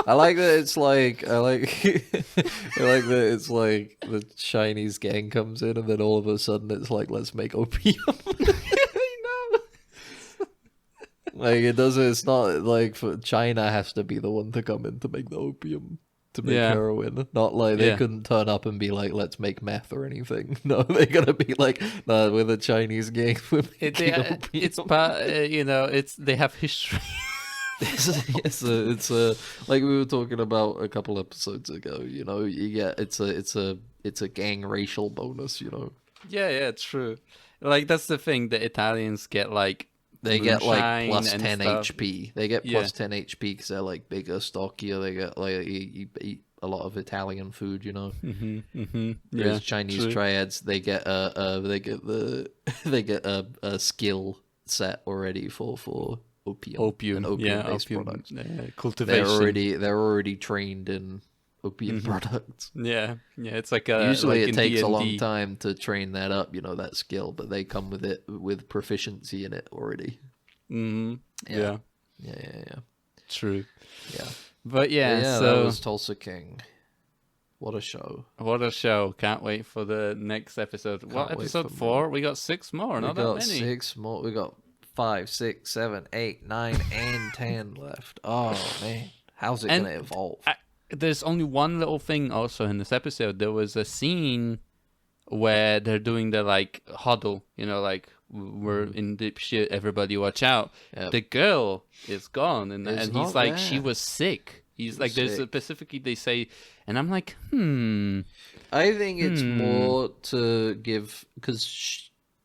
I like that it's like I like that it's like the Chinese gang comes in and then all of a sudden it's like, let's make opium. I know. Like it doesn't. It's not like China has to be the one to come in to make the opium. To make heroin, not like they couldn't turn up and be like, "Let's make meth" or anything. No, they're gonna be like, "No, we're the Chinese gang." It's part, they have history. it's like we were talking about a couple episodes ago. You know, you get it's a gang racial bonus. You know. Yeah, true. Like that's the thing. The Italians get like. They get like plus 10 HP. They get plus 10 HP because they're like bigger, stockier. They get like eat a lot of Italian food, you know. Whereas Chinese triads, they get a skill set already for opium and opium-based products. Cultivation. They're already trained in opium products. Yeah, it's like usually like it takes D&D. a long time to train that up, you know, that skill, but they come with it with proficiency in it already. Yeah. True. Yeah. But so that was Tulsa King. What a show. Can't wait for the next episode. Episode 4? We got 6 more, not that many. We got 6 more. We got 5, 6, 7, 8, 9, and 10 left. Oh, man. How's it going to evolve? There's only one little thing also in this episode. There was a scene where they're doing the like huddle, you know, like we're in deep shit, everybody watch out. Yep. The girl is gone and he's like, there. She was sick. He's like, there's specifically they say, and I'm like, I think it's more to give, because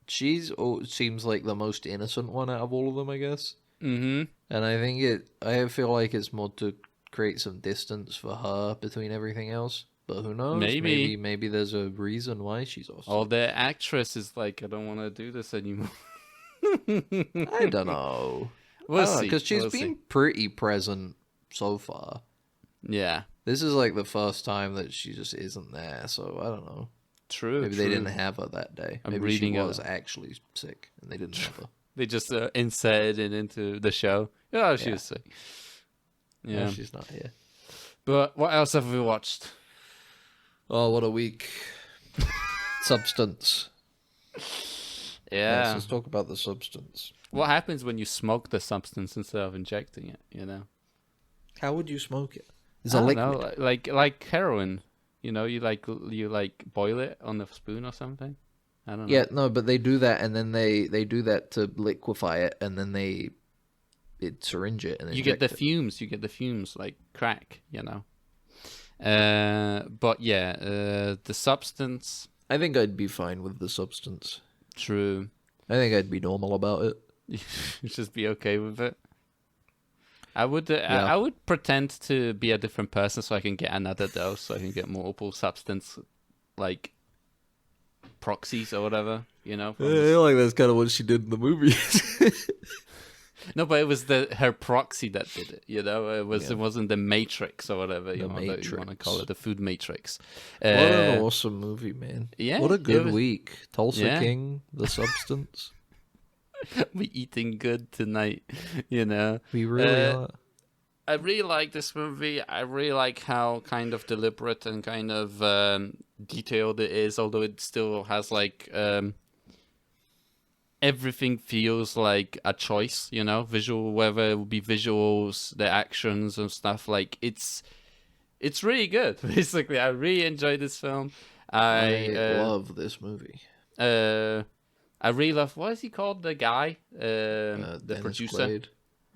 she's seems like the most innocent one out of all of them, I guess. And I feel like it's more to create some distance for her between everything else, but who knows? Maybe there's a reason why she's awesome. Oh, the actress is like, I don't want to do this anymore. I don't know. We'll see, because she's been pretty present so far. Yeah, this is like the first time that she just isn't there, so I don't know. Maybe they didn't have her that day. Maybe she was actually sick and they didn't have her. They just inserted it into the show. Oh, she was sick. Yeah, no, she's not here. But what else have we watched? Oh, what a week. Substance. Yeah. Let's talk about the substance. What happens when you smoke the substance instead of injecting it, you know? How would you smoke it? It's a liquid. Like heroin. You know, you boil it on a spoon or something. I don't know. Yeah, no, but they do that and then they do that to liquefy it and then they syringe it and you get the fumes. You get the fumes like crack, you know. But yeah, the substance. I think I'd be fine with the substance. True. I think I'd be normal about it. You just be okay with it. I would pretend to be a different person so I can get another dose, so I can get multiple substance like proxies or whatever, from like that's kind of what she did in the movie. No, but it was her proxy that did it. It wasn't the Matrix or whatever you want to call it, the food Matrix. What an awesome movie, man! Yeah, what a good week. Tulsa King, The Substance. We eating good tonight, We really are. I really like this movie. I really like how kind of deliberate and kind of detailed it is, although it still has like everything feels like a choice, visual, whether it would be visuals, the actions and stuff. Like it's really good. Basically, I really enjoyed this film. I love this movie. I really love, what is he called? The guy, the Dennis producer. Quaid.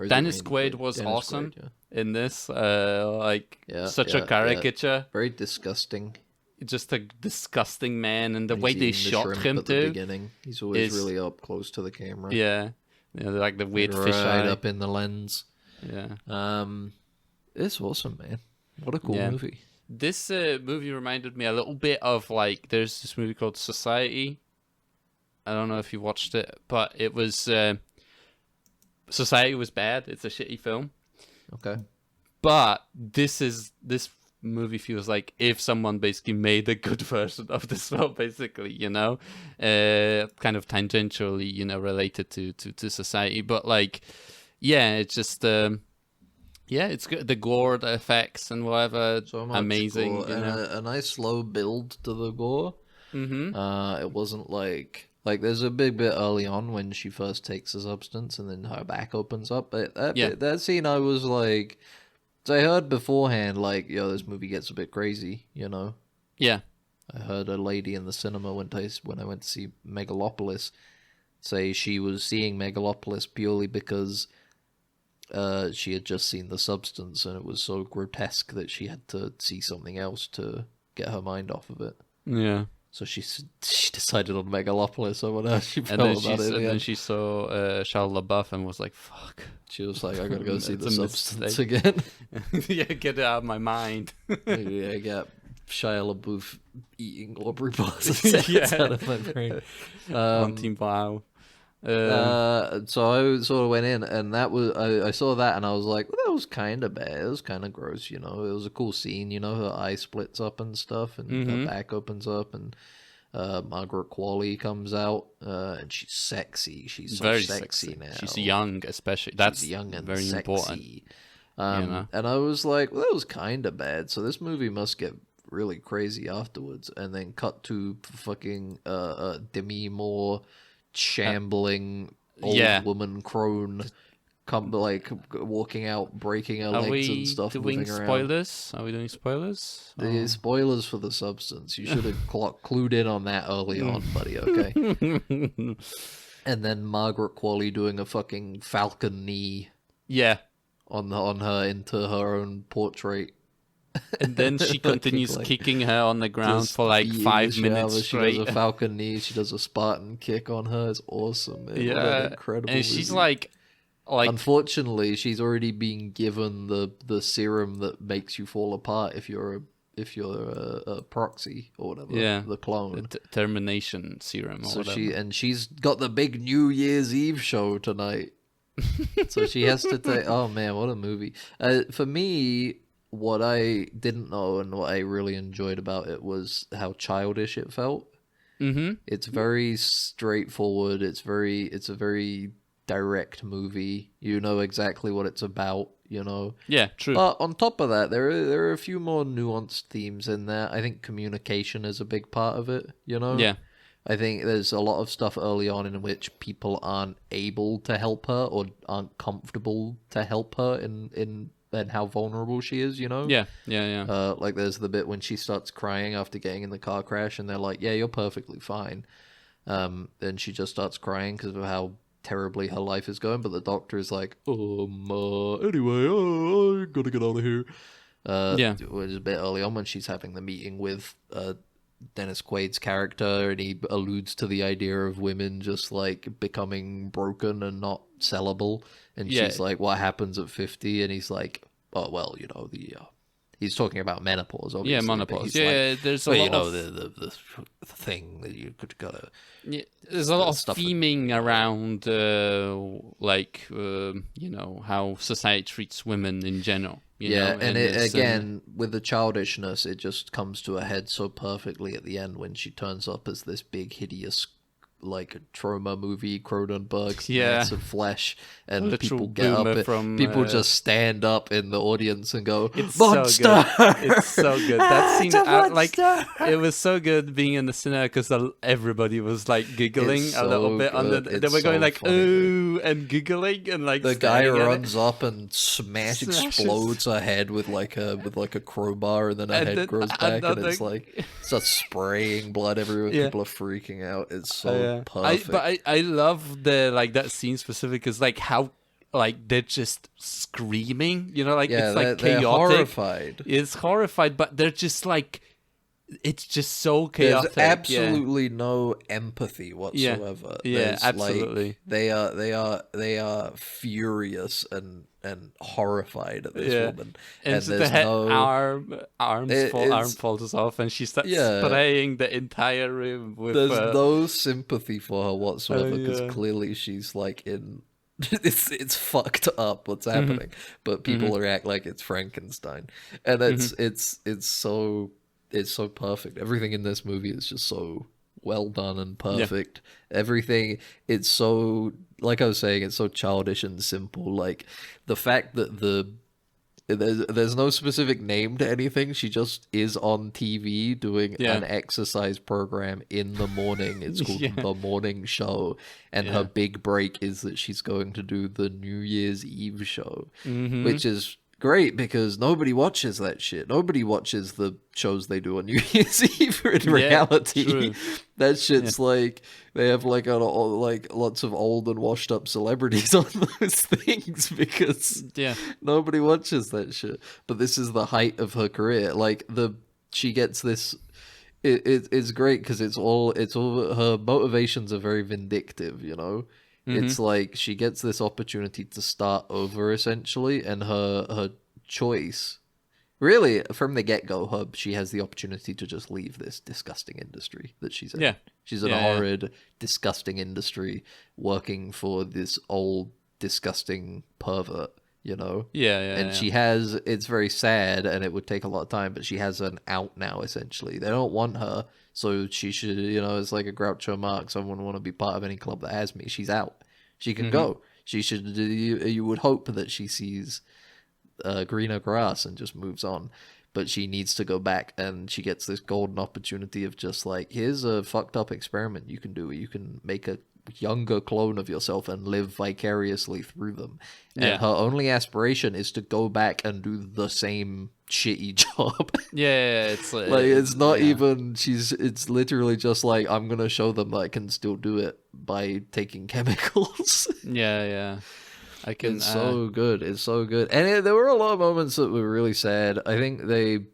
Dennis Quaid was Dennis awesome in this. Such a caricature. Yeah. Very disgusting. Just a disgusting man, and the way they shot him at too. The beginning. He's always really up close to the camera. Yeah, like the weird fish eye right up in the lens. Yeah. It's awesome, man. What a cool movie. This movie reminded me a little bit of like, there's this movie called Society. I don't know if you watched it, but it was Society was bad. It's a shitty film. Okay. But this movie feels like if someone basically made a good version of this film, basically, kind of tangentially, related to Society. But like, it's just, it's good. The gore, the effects, and whatever, so much amazing. Gore, a nice slow build to the gore. Mm-hmm. It wasn't like there's a big bit early on when she first takes the substance and then her back opens up. But that scene, I was like. So I heard beforehand, like, this movie gets a bit crazy, Yeah. I heard a lady in the cinema when I went to see Megalopolis say she was seeing Megalopolis purely because she had just seen The Substance and it was so grotesque that she had to see something else to get her mind off of it. Yeah. So she decided on Megalopolis or whatever she felt about it. And then she saw Shia LaBeouf and was like, fuck. She was like, I gotta go see The Substance again. Yeah, get it out of my mind. I got Shia LaBeouf eating Aubrey Plaza out of my brain. On Team Wow. So I sort of went in, and that was I saw that, and I was like, well, that was kind of bad. It was kind of gross, It was a cool scene, her eye splits up and stuff, and her back opens up, and Margaret Qualley comes out, and she's sexy. She's so very sexy now. She's young, especially. That's young and very sexy. important. And I was like, well, that was kind of bad. So this movie must get really crazy afterwards, and then cut to fucking Demi Moore shambling old woman crone walking out, breaking her legs and stuff. Are we doing spoilers? Are we doing spoilers? The spoilers for The Substance. You should have clued in on that early on, buddy. Okay. And then Margaret Qualley doing a fucking falcon knee. Yeah. On her into her own portrait. And then she continues kicking her on the ground for like 5 minutes straight. She does a falcon knee. She does a Spartan kick on her. It's awesome, man. Yeah, what an incredible. And she's like, unfortunately, she's already been given the serum that makes you fall apart if you're a proxy or whatever. Yeah, the clone termination serum. Or whatever. She's got the big New Year's Eve show tonight. So she has to take. Oh man, what a movie! For me. What I didn't know and what I really enjoyed about it was how childish it felt. Mm-hmm. It's very straightforward. It's a very direct movie. You know exactly what it's about. Yeah, true. But on top of that, there are a few more nuanced themes in there. I think communication is a big part of it. Yeah. I think there's a lot of stuff early on in which people aren't able to help her or aren't comfortable to help her in and how vulnerable she is, Yeah. Like there's the bit when she starts crying after getting in the car crash, and they're like, "Yeah, you're perfectly fine." Then she just starts crying because of how terribly her life is going. But the doctor is like, anyway, I gotta get out of here. Which is a bit early on when she's having the meeting with Dennis Quaid's character, and he alludes to the idea of women just like becoming broken and not sellable. And she's like, "What happens at 50?" And he's like, "Oh well, He's talking about menopause, obviously. Yeah, menopause. Yeah, Like, there's a well, lot you know, of... the thing that you could gotta... Yeah, there's a lot of stuff theming around, you know, how society treats women in general. You know? And again, with the childishness, it just comes to a head so perfectly at the end when she turns up as this big, hideous, like a trauma movie, Cronenberg's mass of flesh, and people get up, people just stand up in the audience and go, it's "Monster!" So good. It's so good. That scene, like, monster! it was so good being in the cinema because everybody was like giggling It's a little bit. They were going like, funny, "Ooh," and giggling, and like the guy staring at runs up and explodes her head with like a crowbar, and then her head grows back, and it's like starts spraying blood everywhere. People are freaking out. It's so perfect. I love the like that scene specific because like how like they're just screaming, you know, like it's like they're chaotic. horrified. It's horrified, but they're just like, it's just so chaotic. There's absolutely no empathy whatsoever. Yeah, absolutely. Like, they are furious and horrified at this woman. And there's the arm falls off, and she starts spraying the entire room with. There's no sympathy for her whatsoever because clearly she's like in. It's fucked up what's happening, but people react like it's Frankenstein, and it's so perfect. Everything in this movie is just so well done and perfect. Everything, it's so, like I was saying, it's so childish and simple. Like the fact that there's no specific name to anything. She just is on TV doing an exercise program in the morning. It's called The Morning Show. And her big break is that she's going to do the New Year's Eve show, which is great because nobody watches that shit. Nobody watches the shows they do on New Year's Eve in reality. True. That shit's like they have like lots of old and washed up celebrities on those things because nobody watches that shit. But this is the height of her career. Like she gets this. It's great because it's all her motivations are very vindictive. You know. It's like she gets this opportunity to start over essentially, and her choice, really from the get-go, she has the opportunity to just leave this disgusting industry that she's in. Yeah. She's in a horrid, disgusting industry working for this old, disgusting pervert, you know? She has, it's very sad and it would take a lot of time, but she has an out now essentially. They don't want her. So she should, you know, it's like a Groucho Marx. Someone want to be part of any club that has me. She's out. She can go. She should. You would hope that she sees greener grass and just moves on. But she needs to go back, and she gets this golden opportunity of just like, here's a fucked up experiment you can do. You can make a younger clone of yourself and live vicariously through them. And her only aspiration is to go back and do the same shitty job. It's like it's not even it's literally just like, I'm gonna show them that I can still do it by taking chemicals. I can. It's so good. It's so good. And there were a lot of moments that were really sad. I think the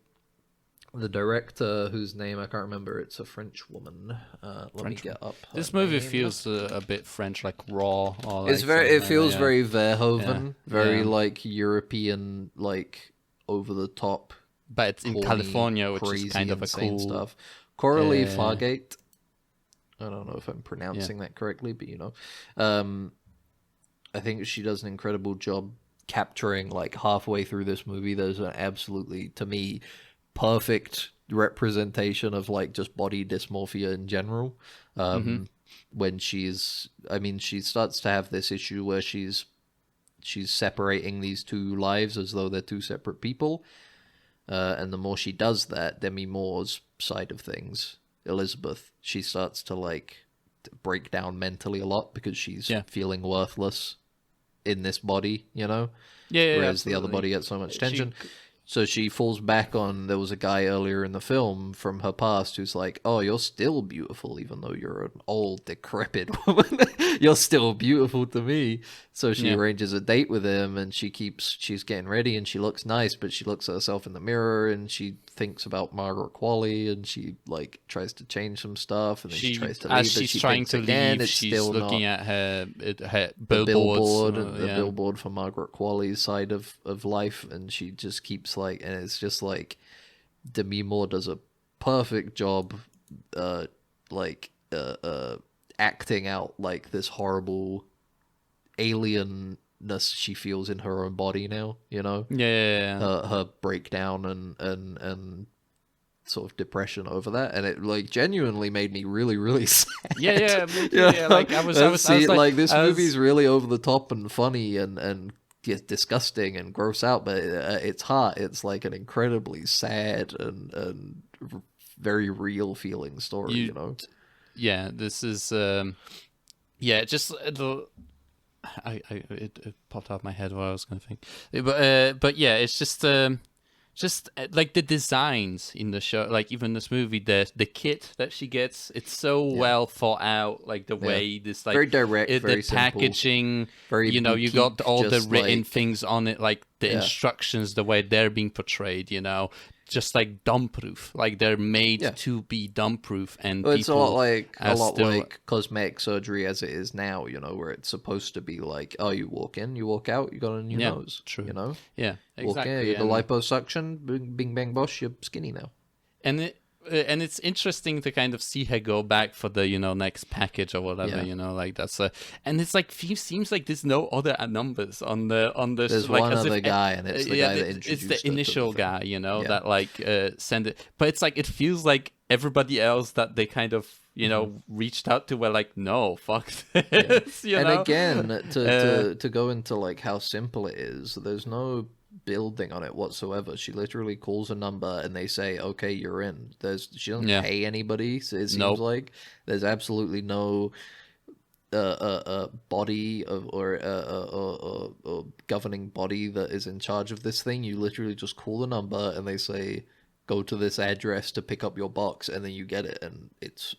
director, whose name I can't remember, it's a French woman. Let me get up. This movie feels a bit French, like raw. Or it's like it feels very Verhoeven, very like European, like over the top. But it's in California, which is kind of a cool stuff. Coralie Fargate. I don't know if I'm pronouncing that correctly, but you know, I think she does an incredible job capturing, like, halfway through this movie. There's an absolutely, to me, perfect representation of like just body dysmorphia in general. When she starts to have this issue where she's separating these two lives as though they're two separate people. And the more she does that, Demi Moore's side of things, Elizabeth, she starts to like break down mentally a lot because she's feeling worthless in this body, you know? Whereas the other body gets so much tension. So she falls back on, there was a guy earlier in the film from her past who's like, oh, you're still beautiful, even though you're an old, decrepit woman. You're still beautiful to me. So she arranges a date with him, and she's getting ready, and she looks nice, but she looks at herself in the mirror, and she thinks about Margaret Qualley, and she like tries to change some stuff, and then she tries to leave, as she's trying to leave, she's looking at her billboard, the billboard for Margaret Qualley's side of life, and she just keeps it's just like Demi Moore does a perfect job, acting out like this horrible alienness she feels in her own body now. Her breakdown and sort of depression over that, and it like genuinely made me really, really sad. Yeah. Me too, yeah. Like I was like, this movie's really over the top and funny and disgusting and gross out, but its heart, it's like an incredibly sad and very real feeling story. Yeah, this is just the. It popped out of my head what I was gonna think, but yeah, it's just like the designs in the show, like even this movie, the kit that she gets, it's so well thought out, like the way this like very direct, very the simple, packaging, very you got all the written like, things on it, like the instructions, the way they're being portrayed, just like dump-proof, like they're made to be dump-proof, and it's a lot like cosmetic surgery as it is now, where it's supposed to be like, oh, you walk in, you walk out, you got a new nose, true, yeah, exactly. Walk in, the liposuction, bing bang bosh, you're skinny now, and it's interesting to kind of see her go back for the next package or whatever, like that's and it's like seems like there's no other numbers on the there's like, one other guy, and it's the guy that introduced it's the initial guy, that like send it, but it's like it feels like everybody else that they kind of reached out to were like, no, fuck this, and again to go into like how simple it is, there's no building on it whatsoever. She literally calls a number and they say, okay, you're in. She doesn't pay anybody, so it seems like there's absolutely no body or governing body that is in charge of this thing. You literally just call the number and they say, go to this address to pick up your box, and then you get it, and it's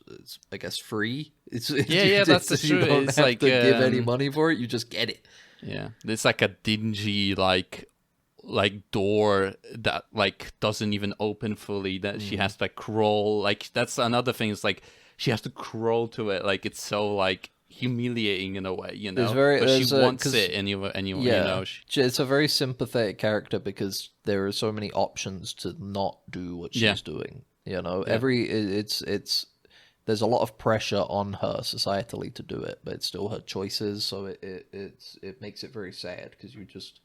I guess free. That's the truth. You don't have to give any money for it, you just get it. It's like a dingy like door that like doesn't even open fully, that she has to like crawl, like that's another thing, it's like she has to crawl to it, like it's so like humiliating in a way, but she wants it anyway, it's a very sympathetic character because there are so many options to not do what she's doing, there's a lot of pressure on her societally to do it, but it's still her choices, so it makes it very sad, because you just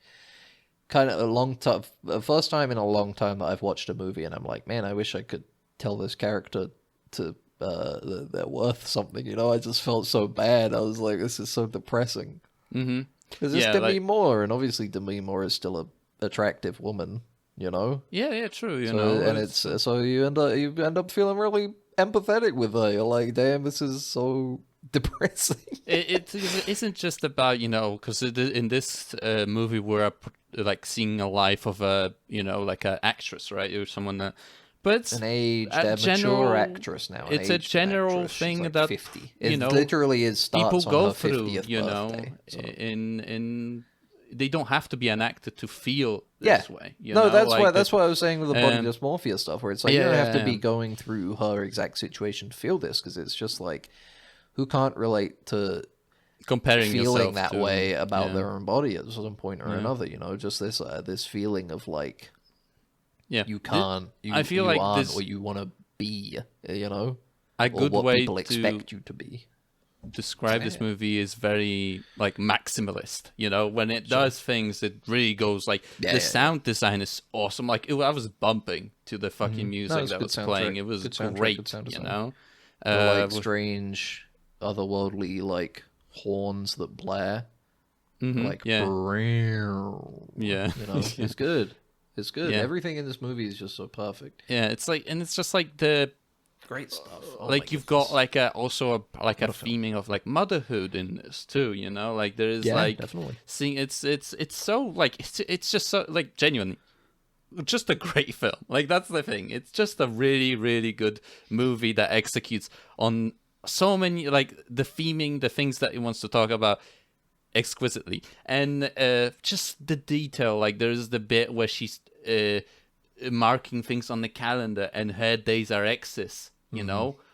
kind of the first time in a long time that I've watched a movie and I'm like, man, I wish I could tell this character to they're worth something, I just felt so bad. I was like, this is so depressing. Because it's Demi Moore, and obviously Demi Moore is still a attractive woman, true, and it's so you end up feeling really empathetic with her. You're like, damn, this is so depressing. it isn't just about because in this movie we're like seeing a life of a like an actress, right, or someone that, but it's an aged, mature actress now. It's a general thing like that 50. It literally starts people go on her through, 50th birthday, so. in they don't have to be an actor to feel this way. That's why I was saying with the body dysmorphia stuff, where it's like you don't have to be going through her exact situation to feel this, because it's just like, who can't relate to comparing feeling that way about their own body at some point or another? Just this feeling of like, you can't, I feel you like aren't what you want to be, a good what way people expect you to be. Describe this movie is very like maximalist, when it does things, it really goes like the sound design is awesome. Like I was bumping to the fucking music that was playing. It was great, like strange otherworldly like horns that blare, like it's good. It's good. Everything in this movie is just so perfect. It's like, and it's just like the great stuff. Like you've got like a theming of like motherhood in this too, like there is like definitely seeing it's so like it's just so like genuinely just a great film. Like that's the thing. It's just a really, really good movie that executes on so many, like the theming, the things that it wants to talk about exquisitely, and just the detail. Like there's the bit where she's marking things on the calendar and her days are X's,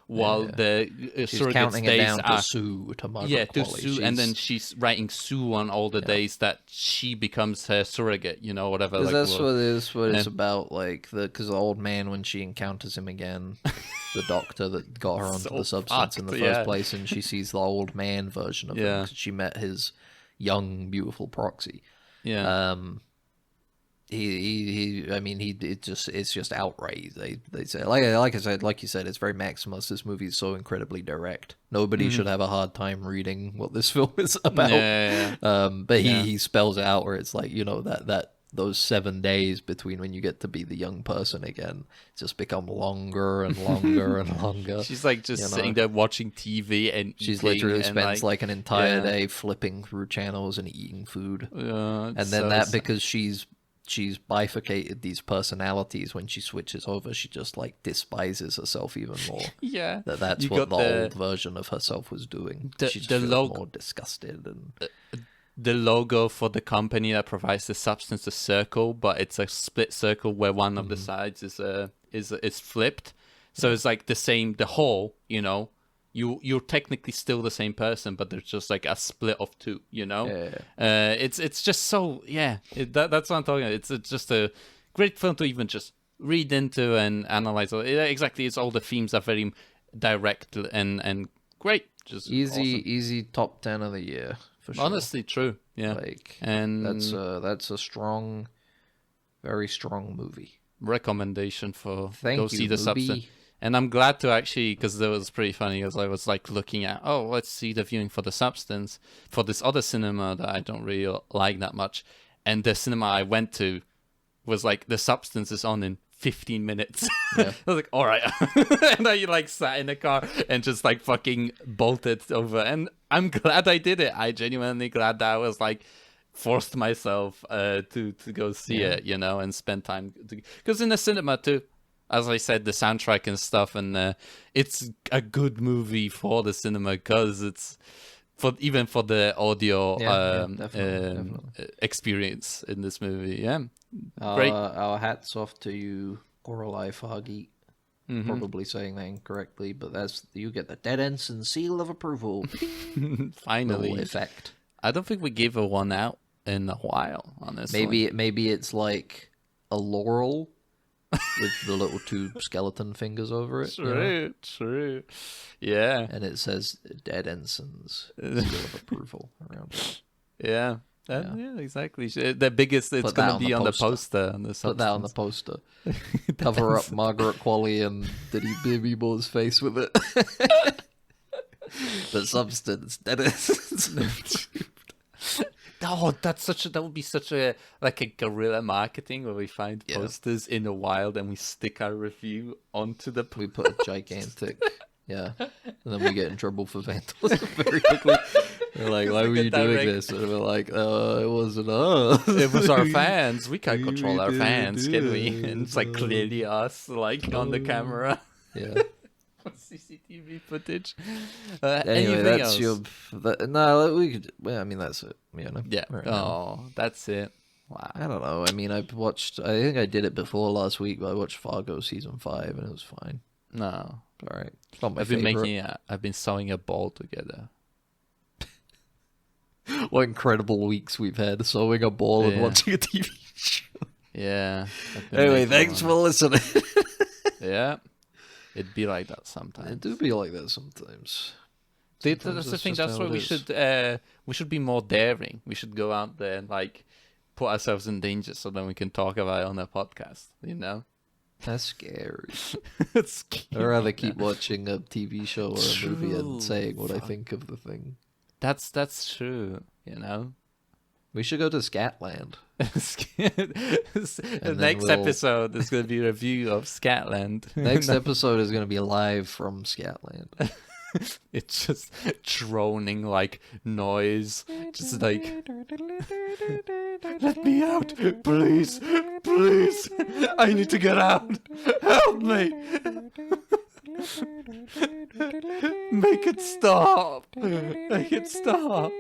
while the She's surrogate's counting it days down are to Sue, to Margaret yeah, to Qualley. Sue, and then she's writing Sue on all the days that she becomes her surrogate, whatever. Because Like, that's what it's about, like, because the old man, when she encounters him again, the doctor that got her onto the substance in the first place, and she sees the old man version of him, 'cause she met his young, beautiful proxy. Yeah. It's just outright. They say, like I said, like you said, it's very maximalist. This movie is so incredibly direct. Nobody should have a hard time reading what this film is about. But he spells it out where it's like, that those 7 days between when you get to be the young person again just become longer and longer and longer. She's like just sitting there watching TV and she's eating literally and spends like an entire day flipping through channels and eating food. And then so because she's bifurcated these personalities, when she switches over, she just like despises herself even more. That's what the old version of herself was doing. She just feels more disgusted. And the logo for the company that provides the substance, a circle, but it's a split circle where one of the sides is flipped. So it's like the whole, you're technically still the same person, but there's just like a split of two, It's just so, that's what I'm talking about. It's just a great film to even just read into and analyze. Exactly, it's all the themes are very direct and great. Just easy top 10 of the year. For sure. Honestly, true. Yeah, and that's a strong, very strong movie. Recommendation for go see the movie. Substance. And I'm glad to actually, because it was pretty funny, as I was like looking at, let's see the viewing for the Substance for this other cinema that I don't really like that much, and the cinema I went to was like the Substance is on in 15 minutes. I was like, all right. And I like sat in the car and just like fucking bolted over. And I'm glad I did it. I genuinely glad that I was like forced myself to go see it, and spend time. Because in the cinema too, as I said, the soundtrack and stuff, and it's a good movie for the cinema because it's even for the audio definitely. Experience in this movie. Great. Our hats off to you, Coralie Fargeet. Probably saying that incorrectly, but you get the Dead Ensign seal of approval. Finally, little effect. I don't think we gave a one out in a while on this. Maybe it's like a laurel with the little two skeleton fingers over it. True. Yeah, and it says Dead Ensigns seal of approval around it. Yeah, exactly. The biggest it's going to be on the poster. Put that on the poster. Cover up Margaret Qualley and Diddy Baby Moore's face with it. The Substance, Dead Ensigns. That would be such a like a guerrilla marketing where we find posters in the wild and we stick our review onto the. We put a gigantic. And then we get in trouble for vandalism very quickly. They're like, why were you doing this? And we're like, it wasn't us. It was our fans. We can't control our fans, can we? And it's like clearly us, like on the camera. Yeah. CCTV footage. Anyway, that's else? We could. Well, I mean, that's it. Yeah. Right that's it. Wow. I don't know. I mean, I think I did it before last week, but I watched Fargo season 5, and it was fine. No. All right. It's not my favorite. I've been sewing a ball together. What incredible weeks we've had sewing a ball and watching a TV show. Yeah. Anyway, thanks for listening. Yeah. It'd be like that sometimes. It do be like that sometimes. That's the thing. That's why we should be more daring. We should go out there and like put ourselves in danger so then we can talk about it on a podcast. That's scary. It's scary. I'd rather keep watching a TV show or a movie and saying what I think of the thing. That's true. We should go to Scatland. The next episode is going to be a review of Scatland. Next episode is going to be live from Scatland. It's just droning like noise. Just like, let me out, please, please. I need to get out. Help me. Make it stop. Make it stop.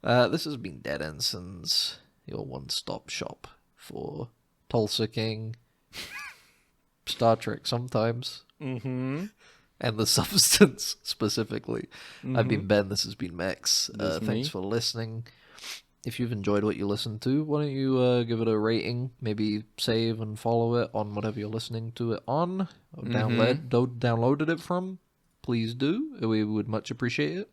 This has been Dead Ensigns, your one-stop shop for Tulsa King, Star Trek sometimes. Mm-hmm. And the substance specifically. Mm-hmm. I've been Ben, this has been Max. Thanks me. for listening. If you've enjoyed what you listened to, why don't you give it a rating? Maybe save and follow it on whatever you're listening to it on, or downloaded it from. Please do. We would much appreciate it.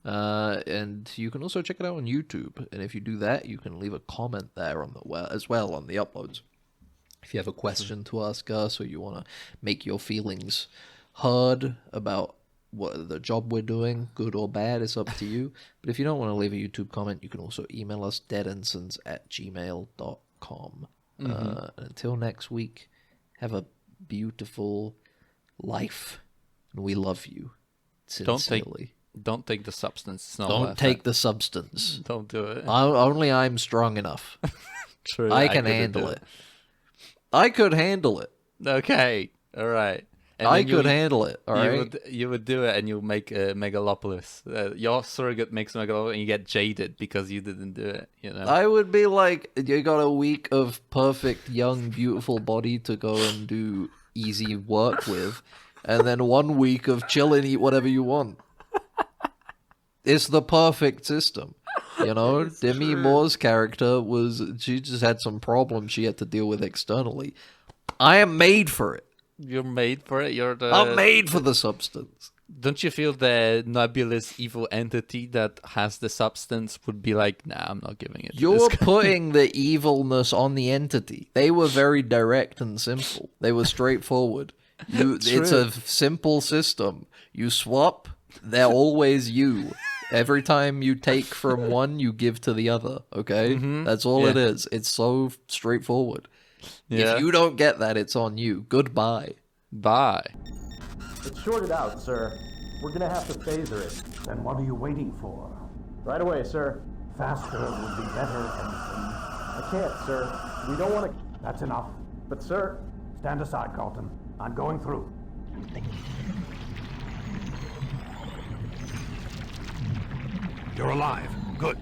And you can also check it out on YouTube. And if you do that, you can leave a comment there on as well on the uploads. If you have a question to ask us, or you want to make your feelings heard about what the job we're doing, good or bad, it's up to you. But if you don't want to leave a YouTube comment, you can also email us, deadensigns@gmail.com. Until next week, have a beautiful life, and we love you sincerely. Don't take the substance. It's not Don't take the substance. Don't do it. Only I'm strong enough. True. I can handle it. I could handle it. Okay. All right. And I could handle it, all right? You would do it, and you make a Megalopolis. Your surrogate makes Megalopolis, and you get jaded because you didn't do it, you know? I would be like, you got a week of perfect, young, beautiful body to go and do easy work with, and then 1 week of chill and eat whatever you want. It's the perfect system, you know? Demi Moore's character she just had some problems she had to deal with externally. I am made for it. You're made for it. I'm made for the substance. Don't you feel the nebulous evil entity that has the substance would be like, nah, I'm not giving it to You're this guy. putting the evilness on the entity. They were very direct and simple. They were straightforward. It's a simple system. You swap, they're always you. Every time you take from one, you give to the other, okay? That's all it is. It's so straightforward. Yeah. If you don't get that, it's on you. Goodbye. Bye. It's shorted out, sir. We're gonna have to phaser it. Then what are you waiting for? Right away, sir. Faster would be better, Ensign. I can't, sir. We don't want to... That's enough. But, sir... Stand aside, Carlton. I'm going through. You're alive. Good.